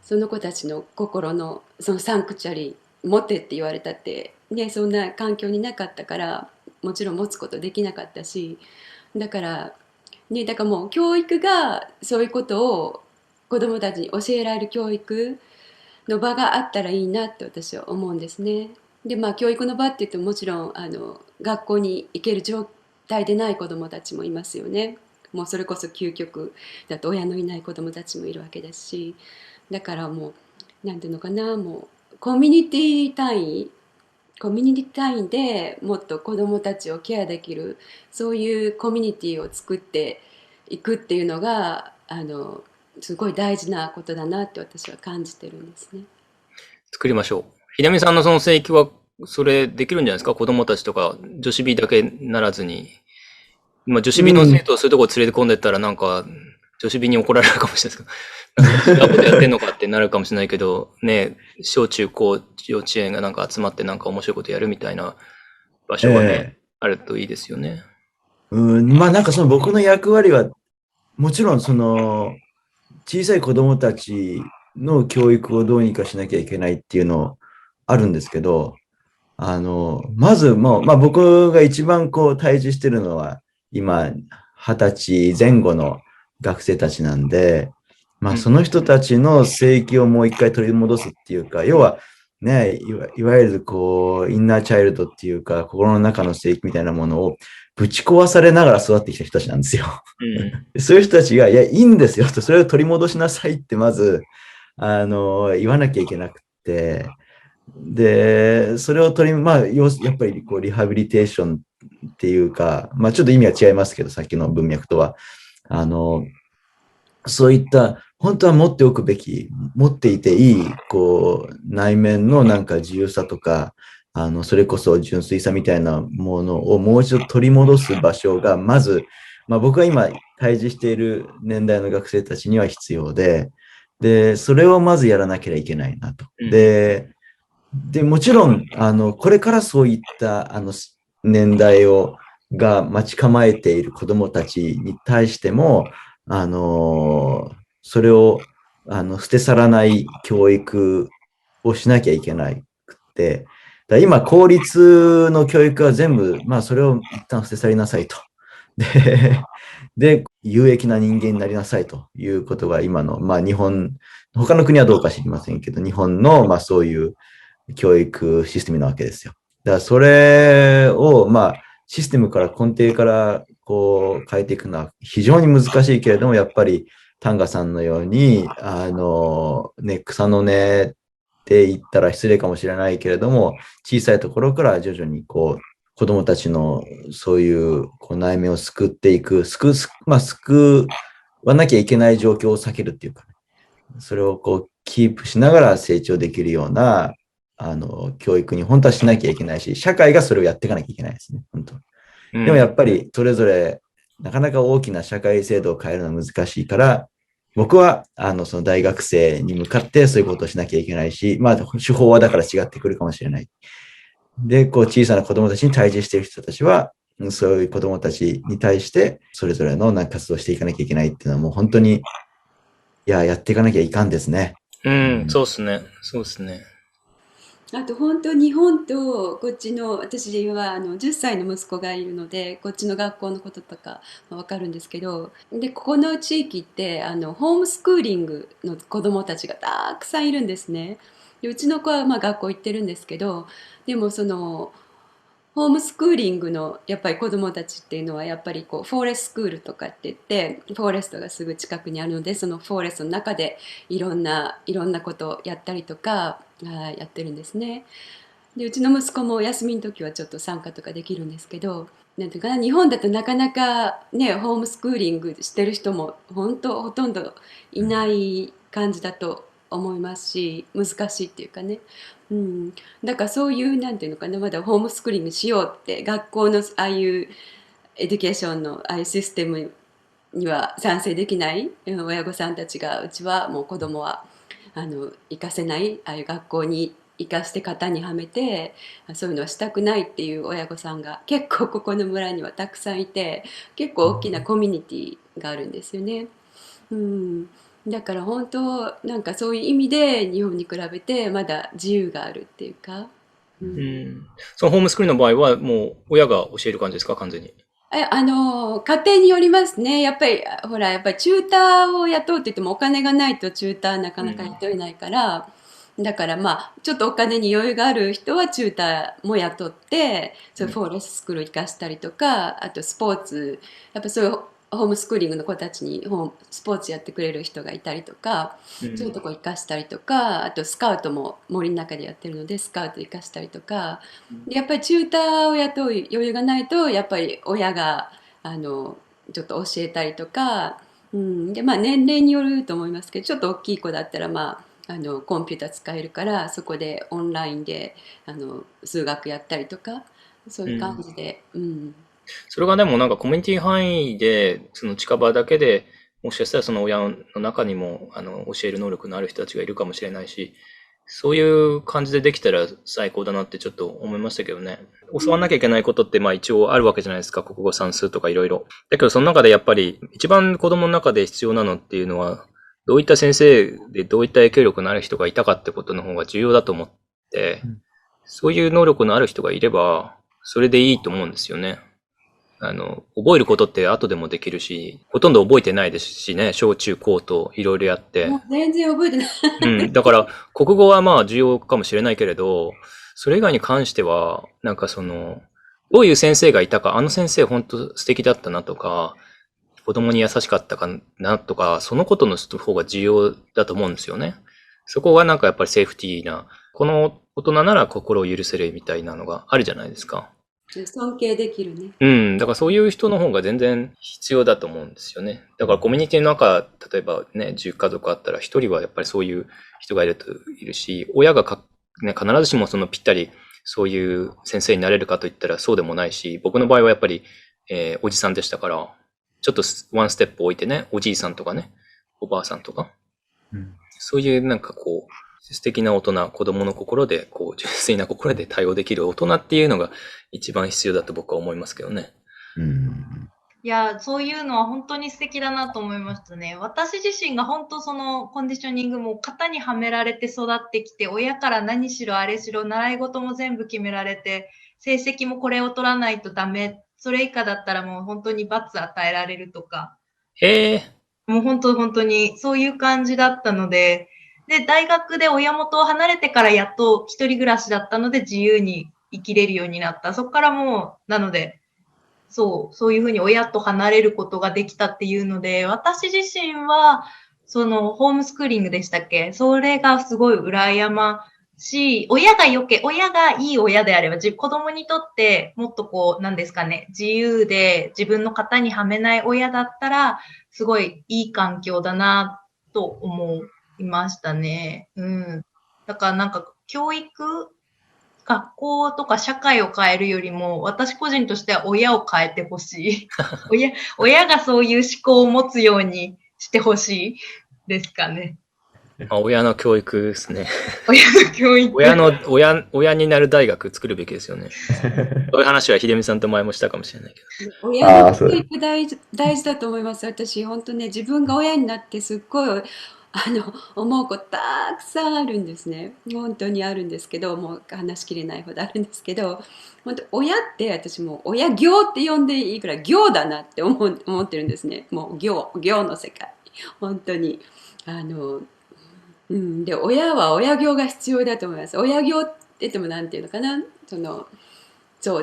その子たちの心のそのサンクチュアリ持てって言われたって、ね、そんな環境になかったからもちろん持つことできなかったし、だから、ね、だからもう教育がそういうことを子どもたちに教えられる教育の場があったらいいなって私は思うんですね。でまあ教育の場って言ってももちろん学校に行ける状態でない子どもたちもいますよね。もうそれこそ究極だと親のいない子どもたちもいるわけですし、だからもうなんていうのかな、もうコミュニティ単位でもっと子どもたちをケアできる、そういうコミュニティを作っていくっていうのがすごい大事なことだなって私は感じてるんですね。作りましょう。ひなみさんのその聖域は、それできるんじゃないですか？子供たちとか、女子美だけならずに。まあ、女子美の生徒をそういうとこ連れて込んでったら、なんか、女子美に怒られるかもしれないですけど、なんか違うことやってんのかってなるかもしれないけど、ね、小中高幼稚園がなんか集まってなんか面白いことやるみたいな場所がね、あるといいですよね。まあなんかその僕の役割は、もちろんその小さい子供たちの教育をどうにかしなきゃいけないっていうのあるんですけど、まずもう、まあ僕が一番こう対峙してるのは、今、20歳前後の学生たちなんで、まあその人たちの聖域をもう一回取り戻すっていうか、要はね、いわゆるこう、インナーチャイルドっていうか、心の中の聖域みたいなものをぶち壊されながら育ってきた人たちなんですよ。そういう人たちが、いや、いいんですよと、それを取り戻しなさいってまず、言わなきゃいけなくて、で、それをまあ、やっぱりこうリハビリテーションっていうか、まあちょっと意味は違いますけど、さっきの文脈とは。そういった本当は持っておくべき、持っていていい、こう、内面のなんか自由さとか、それこそ純粋さみたいなものをもう一度取り戻す場所が、まず、まあ僕が今対峙している年代の学生たちには必要で、それをまずやらなければいけないなと。で、もちろん、これからそういった、年代が待ち構えている子供たちに対しても、それを、捨て去らない教育をしなきゃいけなくて、今、公立の教育は全部、まあ、それを一旦捨て去りなさいと。で、有益な人間になりなさいということが今の、まあ、他の国はどうか知りませんけど、日本の、まあ、そういう教育システムなわけですよ。だからそれを、まあ、システムから根底からこう変えていくのは非常に難しいけれども、やっぱりタンガさんのように、草の根って言ったら失礼かもしれないけれども、小さいところから徐々にこう、子供たちのそういうこう内面を救っていく、救わなきゃいけない状況を避けるっていうか、それをこう、キープしながら成長できるような、教育に本当はしなきゃいけないし、社会がそれをやっていかなきゃいけないですね、本当。でもやっぱりそれぞれなかなか大きな社会制度を変えるのは難しいから、僕はその大学生に向かってそういうことをしなきゃいけないし、まあ手法はだから違ってくるかもしれない。で、こう小さな子供たちに対峙している人たちは、そういう子供たちに対してそれぞれの活動をしていかなきゃいけないっていうのはもう本当に、やっていかなきゃいかんですね。そうですね。そうですね。あと本当日本とこっちの、私は10歳の息子がいるのでこっちの学校のこととか分かるんですけど、でここの地域ってホームスクーリングの子どもたちがたくさんいるんですね。でうちの子はまあ学校行ってるんですけど、でもそのホームスクーリングのやっぱり子どもたちっていうのはやっぱりこうフォーレストスクールとかって言ってフォーレストがすぐ近くにあるので、そのフォーレストの中でいろんなことをやったりとかやってるんですね。でうちの息子も休みの時はちょっと参加とかできるんですけど、なんていうかな、日本だとなかなかねホームスクーリングしてる人も本当ほとんどいない感じだと思いますし、難しいっていうかね、だからそういうなんていうのかな、まだホームスクーリングしようって学校のああいうエデュケーションのああいうシステムには賛成できない親御さんたちが、うちはもう子供は行かせない、ああいう学校に行かして型にはめてそういうのはしたくないっていう親御さんが結構ここの村にはたくさんいて、結構大きなコミュニティがあるんですよね。だから本当なんかそういう意味で日本に比べてまだ自由があるっていうか、そのホームスクールの場合はもう親が教える感じですか、完全に。家庭によりますね。やっぱりほらやっぱりチューターを雇うって言ってもお金がないとチューターなかなか雇えないから、だからまあちょっとお金に余裕がある人はチューターも雇ってそういうフォーレスクール行かしたりとか、あとスポーツやっぱそういうホームスクーリングの子たちにスポーツやってくれる人がいたりとか、そういうとこ行かしたりとか、あとスカウトも森の中でやってるのでスカウト行かしたりとか、でやっぱりチューターを雇う余裕がないとやっぱり親がちょっと教えたりとか、でまあ年齢によると思いますけど、ちょっと大きい子だったらまあコンピューター使えるからそこでオンラインで数学やったりとかそういう感じで、それがでもなんかコミュニティ範囲で、その近場だけで、もしかしたらその親の中にも、教える能力のある人たちがいるかもしれないし、そういう感じでできたら最高だなってちょっと思いましたけどね。教わんなきゃいけないことってまあ一応あるわけじゃないですか。国語算数とかいろいろ。だけどその中でやっぱり一番子供の中で必要なのっていうのは、どういった先生でどういった影響力のある人がいたかってことの方が重要だと思って、そういう能力のある人がいれば、それでいいと思うんですよね。覚えることって後でもできるし、ほとんど覚えてないですしね、小中高といろいろやって。もう全然覚えてない。だから、国語はまあ重要かもしれないけれど、それ以外に関しては、なんかどういう先生がいたか、あの先生本当素敵だったなとか、子供に優しかったかなとか、そのことの方が重要だと思うんですよね。そこがなんかやっぱりセーフティーな、この大人なら心を許せるみたいなのがあるじゃないですか。尊敬できるね。だからそういう人の方が全然必要だと思うんですよね。だからコミュニティの中、例えばね、10家族あったら1人はやっぱりそういう人がいるし、親が必ずしもぴったりそういう先生になれるかといったらそうでもないし、僕の場合はやっぱり、おじさんでしたから、ちょっとワンステップ置いてね、おじいさんとかね、おばあさんとか、そういうなんか素敵な大人、子供の心で、純粋な心で対応できる大人っていうのが一番必要だと僕は思いますけどね。いや、そういうのは本当に素敵だなと思いましたね。私自身が本当そのコンディショニングも型にはめられて育ってきて、親から何しろあれしろ、習い事も全部決められて、成績もこれを取らないとダメ。それ以下だったらもう本当に罰与えられるとか。もう本当にそういう感じだったので、で、大学で親元を離れてからやっと一人暮らしだったので自由に生きれるようになった。そこからもう、なので、そういうふうに親と離れることができたっていうので、私自身は、ホームスクーリングでしたっけ？それがすごい羨ましい。親がいい親であれば、子供にとってもっとなんですかね、自由で自分の型にはめない親だったら、すごいいい環境だなと思いましたね。だからなんか、学校とか社会を変えるよりも、私個人としては親を変えてほしい。親がそういう思考を持つようにしてほしいですかね。親の教育ですね。親の教育。親になる大学作るべきですよね。そういう話は秀美さんと前もしたかもしれないけど。親の教育大事だと思います。私、本当ね、自分が親になってすっごい、思うことたくさんあるんですね。本当にあるんですけど、もう話しきれないほどあるんですけど、本当親って私もう親業って呼んでいいくらい業だなって思ってるんですね。もう業の世界。本当に。で、親は親業が必要だと思います。親業って言ってもなんていうのかな。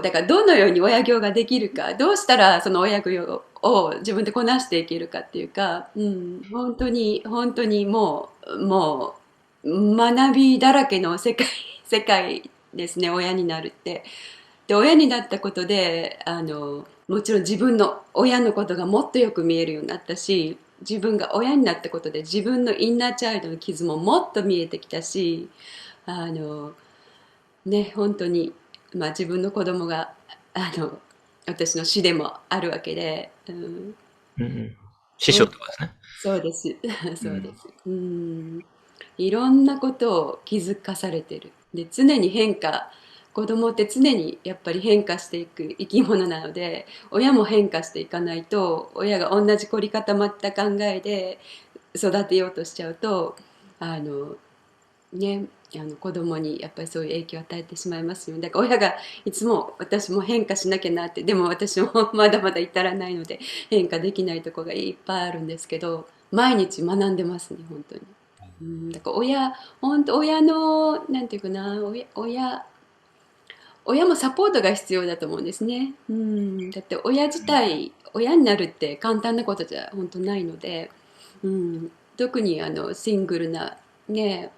だからどのように親業ができるか、どうしたらその親業を自分でこなしていけるかっていうか、本当にもう学びだらけの世界ですね、親になるって。で、親になったことでもちろん自分の親のことがもっとよく見えるようになったし、自分が親になったことで自分のインナーチャイルドの傷ももっと見えてきたし、本当に、自分の子供が私の師でもあるわけで、師匠とかですね。そうですそうです、いろんなことを気づかされてる。で、常に子供って常にやっぱり変化していく生き物なので、親も変化していかないと、親が同じ凝り固まった考えで育てようとしちゃうとね、子供にやっぱりそういう影響を与えてしまいますよね。だから親がいつも私も変化しなきゃなって、でも私もまだまだ至らないので変化できないところがいっぱいあるんですけど、毎日学んでますね、本当に。だから本当親のなんていうかな、親もサポートが必要だと思うんですね。だって親自体、親になるって簡単なことじゃ本当ないので、特にシングルなね、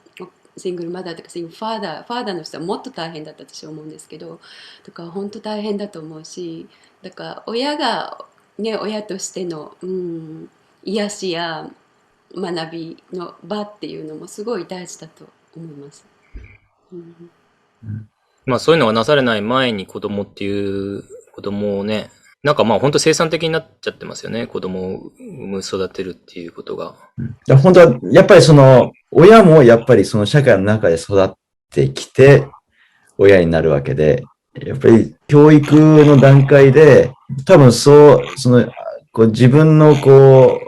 シングルマザーとかシングルファーダーの人はもっと大変だったと私は思うんですけど、だから本当大変だと思うし、だから親がね、親としての、癒しや学びの場っていうのもすごい大事だと思います。まあそういうのがなされない前に子供をね、なんかまあ本当生産的になっちゃってますよね。子供を産む育てるっていうことが。本当は、やっぱり親もやっぱりその社会の中で育ってきて、親になるわけで、やっぱり教育の段階で、多分自分の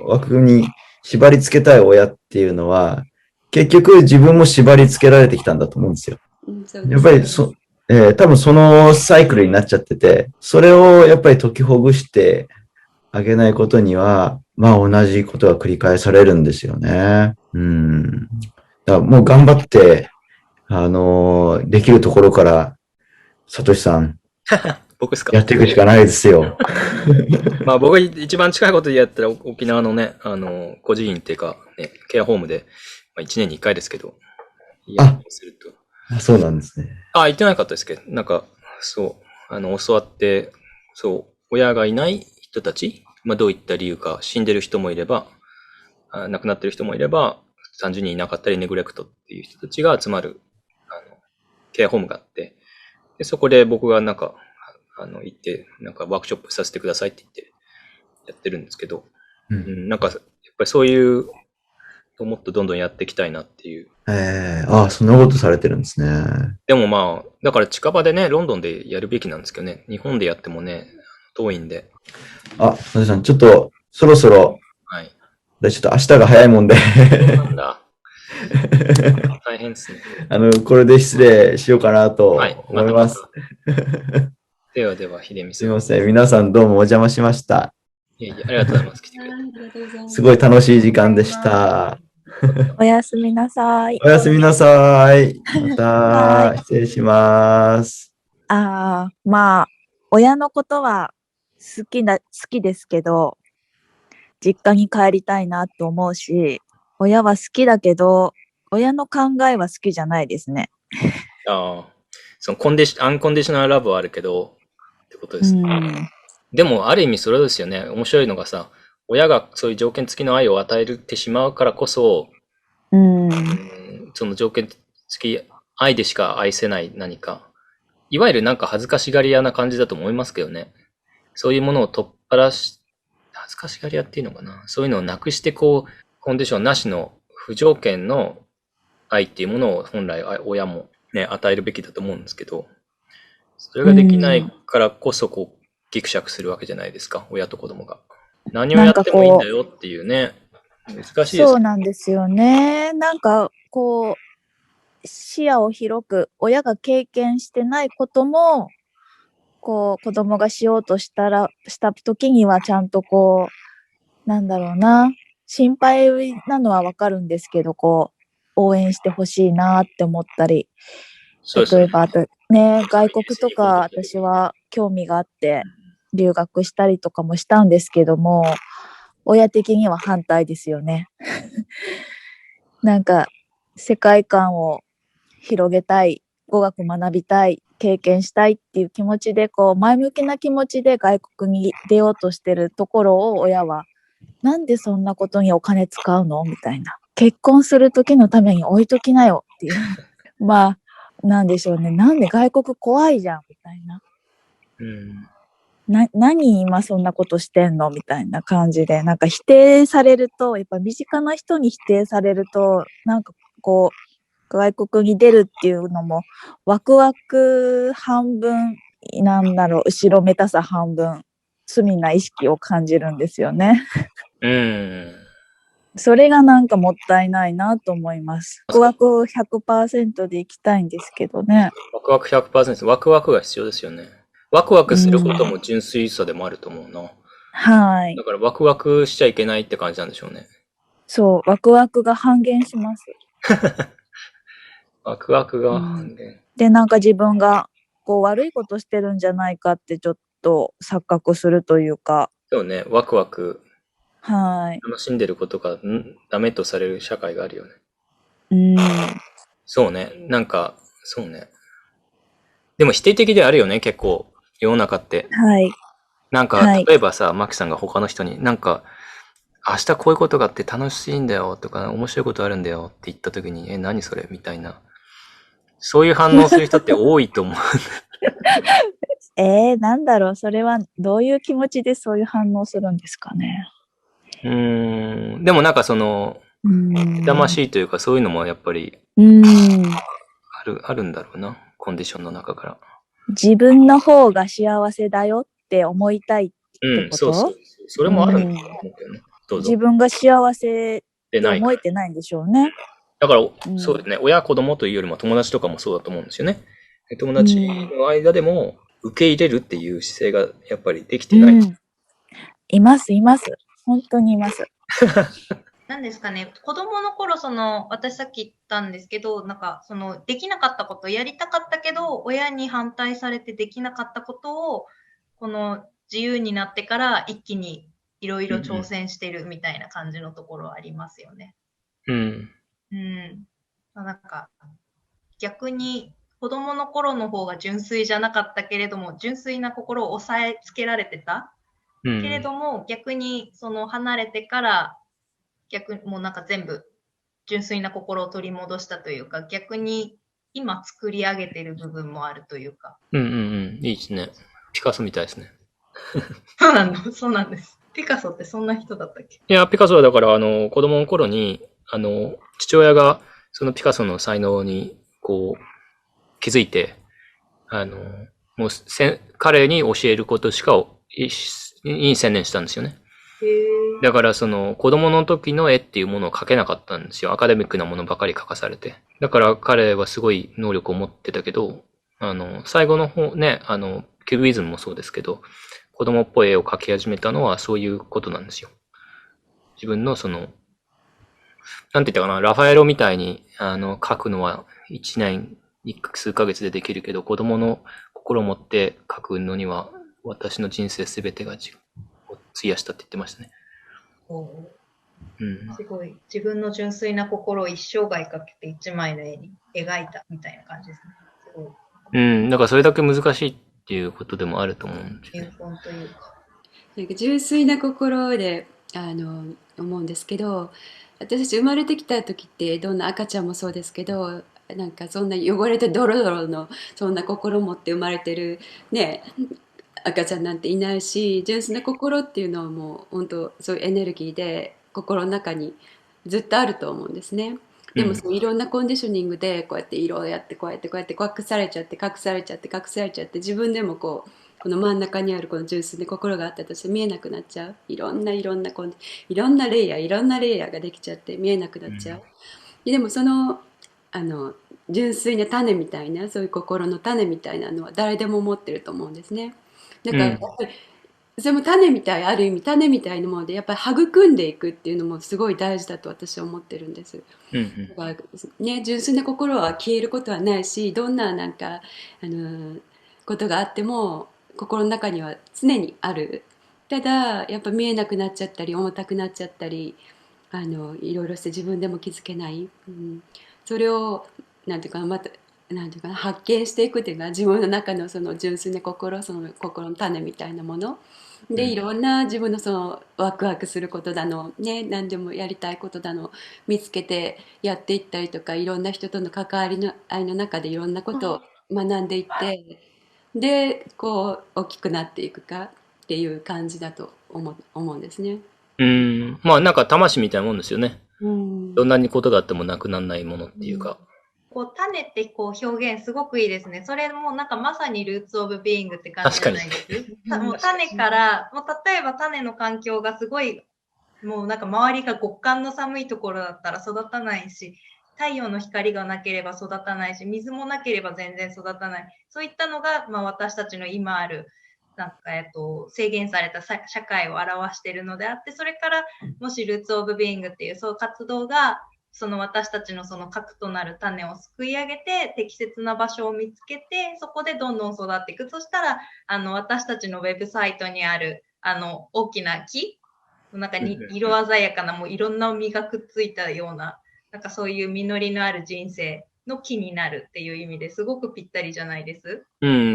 枠に縛り付けたい親っていうのは、結局自分も縛り付けられてきたんだと思うんですよ。やっぱり多分そのサイクルになっちゃってて、それをやっぱり解きほぐしてあげないことには、まあ同じことが繰り返されるんですよね。だからもう頑張って、できるところから、サトシさん、僕ですか？やっていくしかないですよ。まあ僕が一番近いことでやったら沖縄のね、孤児院っていうか、ね、ケアホームで、まあ1年に1回ですけど、やったりすると。そうなんですね。言ってなかったですけど、なんか、そう、教わって、そう、親がいない人たち、まあどういった理由か、死んでる人もいれば、亡くなってる人もいれば、単純にいなかったりネグレクトっていう人たちが集まる、ケアホームがあって、でそこで僕がなんか、行って、なんかワークショップさせてくださいって言ってやってるんですけど、なんか、やっぱりそういう、もっとどんどんやっていきたいなっていう。そんなことされてるんですね。でもまあ、だから近場でね、ロンドンでやるべきなんですけどね、日本でやってもね、遠いんで。サトシさん、ちょっと、そろそろ、はい。ちょっと明日が早いもんで。なんだ。大変ですね。これで失礼しようかなと思います。ではでは、秀美さん。すみません。皆さんどうもお邪魔しました。いやいや、ありがとうございます。来てくれて。すごい楽しい時間でした。おやすみなさい。おやすみなさい。また、失礼します。まあ、親のことは好きですけど、実家に帰りたいなと思うし、親は好きだけど、親の考えは好きじゃないですね。そのアンコンディショナルラブはあるけど、ってことですね。でも、ある意味それですよね。面白いのがさ、親がそういう条件付きの愛を与えてしまうからこそ、その条件付き愛でしか愛せない何か。いわゆるなんか恥ずかしがり屋な感じだと思いますけどね。そういうものを恥ずかしがり屋っていうのかな。そういうのをなくしてコンディションなしの不条件の愛っていうものを本来親もね、与えるべきだと思うんですけど、それができないからこそギクシャクするわけじゃないですか、親と子供が。何をやってもいいんだよっていうね、難しいですね。そうなんですよね。なんか視野を広く、親が経験してないことも、子供がしようとした時にはちゃんとなんだろうな、心配なのはわかるんですけど、応援してほしいなって思ったり、例えばね、外国とか私は興味があって留学したりとかもしたんですけども、親的には反対ですよね。なんか世界観を広げたい、語学学びたい、経験したいっていう気持ちで、前向きな気持ちで外国に出ようとしてるところを親は、なんでそんなことにお金使うのみたいな。結婚する時のために置いときなよっていう。まあ、なんでしょうね。なんで外国怖いじゃんみたいな。何今そんなことしてんのみたいな感じで、なんか否定されると、やっぱ身近な人に否定されると、なんか外国に出るっていうのもワクワク半分、後ろめたさ半分、罪な意識を感じるんですよね。それがなんかもったいないなと思います。ワクワク 100% でいきたいんですけどね。ワクワク 100%、ワクワクが必要ですよね。ワクワクすることも純粋さでもあると思うな。はい。だからワクワクしちゃいけないって感じなんでしょうね。そう、ワクワクが半減します。ワクワクが半減。で、なんか自分がこう悪いことしてるんじゃないかってちょっと錯覚するというか。そうね、ワクワク。はい。楽しんでることがダメとされる社会があるよね。そうね、なんか、そうね。でも否定的であるよね、結構、世の中って。はい。なんか、例えばさ、マキさんが他の人になんか、明日こういうことがあって楽しいんだよとか、面白いことあるんだよって言った時に、何それみたいな。そういう反応する人って多いと思う。なんだろう、それはどういう気持ちでそういう反応するんですかね。でもなんかその、痛ましいというかそういうのもやっぱり、あるんだろうな、コンディションの中から。自分の方が幸せだよって思いたいってこと？そうそう。それもあるんだと思うけどね。どうぞ。自分が幸せって思えてないんでしょうね。だから、そうですね、親子供というよりも友達とかもそうだと思うんですよね。友達の間でも受け入れるっていう姿勢がやっぱりできてない。います。本当にいます。なんですかね、子供の頃、私さっき言ったんですけど、なんか、できなかったこと、やりたかったけど、親に反対されてできなかったことを、この自由になってから一気にいろいろ挑戦してるみたいな感じのところはありますよね。なんか、逆に子供の頃の方が純粋じゃなかったけれども、純粋な心を抑えつけられてた。けれども、逆に離れてから、もうなんか全部純粋な心を取り戻したというか、逆に今作り上げてる部分もあるというか。いいですね。ピカソみたいですね。そうなんです。ピカソってそんな人だったっけ？いや、ピカソはだから、子供の頃に、父親がそのピカソの才能に、こう、気づいて、もう彼に教えることしかに専念したんですよね。だからその子供の時の絵っていうものを描けなかったんですよ。アカデミックなものばかり描かされて。だから彼はすごい能力を持ってたけど、最後の方ね、キュビズムもそうですけど、子供っぽい絵を描き始めたのはそういうことなんですよ。自分のなんて言ったかな、ラファエロみたいに描くのは1年、数ヶ月でできるけど、子供の心を持って描くのには私の人生すべてが費やしたって言ってましたね。すごい。自分の純粋な心を一生涯かけて一枚の絵に描いたみたいな感じですね。すごい。だからそれだけ難しいっていうことでもあると思うんですよね。なんか純粋な心で思うんですけど、私たち生まれてきた時ってどんな赤ちゃんもそうですけど、なんかそんな汚れてドロドロのそんな心を持って生まれてるね赤ちゃんなんていないし、純粋な心っていうのはもう本当そういうエネルギーで心の中にずっとあると思うんですね。でもそういろんなコンディショニングでこうやって色をやってこうやって隠されちゃって自分でもこの真ん中にあるこの純粋な心があったとして見えなくなっちゃう。いろんなレイヤーができちゃって見えなくなっちゃう。でも純粋な種みたいな、そういう心の種みたいなのは誰でも持ってると思うんですね。だからやっぱりそれもある意味種みたいなものでやっぱり育んでいくっていうのもすごい大事だと私は思ってるんです。だからね、純粋な心は消えることはないし、どんななんかことがあっても心の中には常にある。ただやっぱ見えなくなっちゃったり重たくなっちゃったりいろいろして自分でも気づけない、それをなんていうかな、なんていうかな、発見していくっていうか、自分の中のその純粋な心、その心の種みたいなもので、いろんな自分のそのワクワクすることだのね、何でもやりたいことだの見つけてやっていったりとか、いろんな人との関わりの愛の中でいろんなことを学んでいって、でこう大きくなっていくかっていう感じだと思うんですね。まあなんか魂みたいなもんですよね。どんなにことがあってもなくならないものっていうか。種って表現すごくいいですね。それもなんかまさにルーツオブビーイングって感じじゃないですか。もう種から、例えば種の環境がすごいもうなんか周りが極寒の寒いところだったら育たないし、太陽の光がなければ育たないし、水もなければ全然育たない。そういったのが、私たちの今ある、なんか、制限された社会を表しているのであって、それから、もしルーツ・オブ・ビーイングっていう、そう活動が、その私たちのその核となる種をすくい上げて、適切な場所を見つけて、そこでどんどん育っていく。そしたら、私たちのウェブサイトにある、大きな木、なんか色鮮やかな、もういろんな実がくっついたような、なんかそういう実りのある人生の木になるっていう意味ですごくぴったりじゃないです？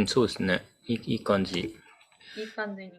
そうですね。いい感じ。いい感じに。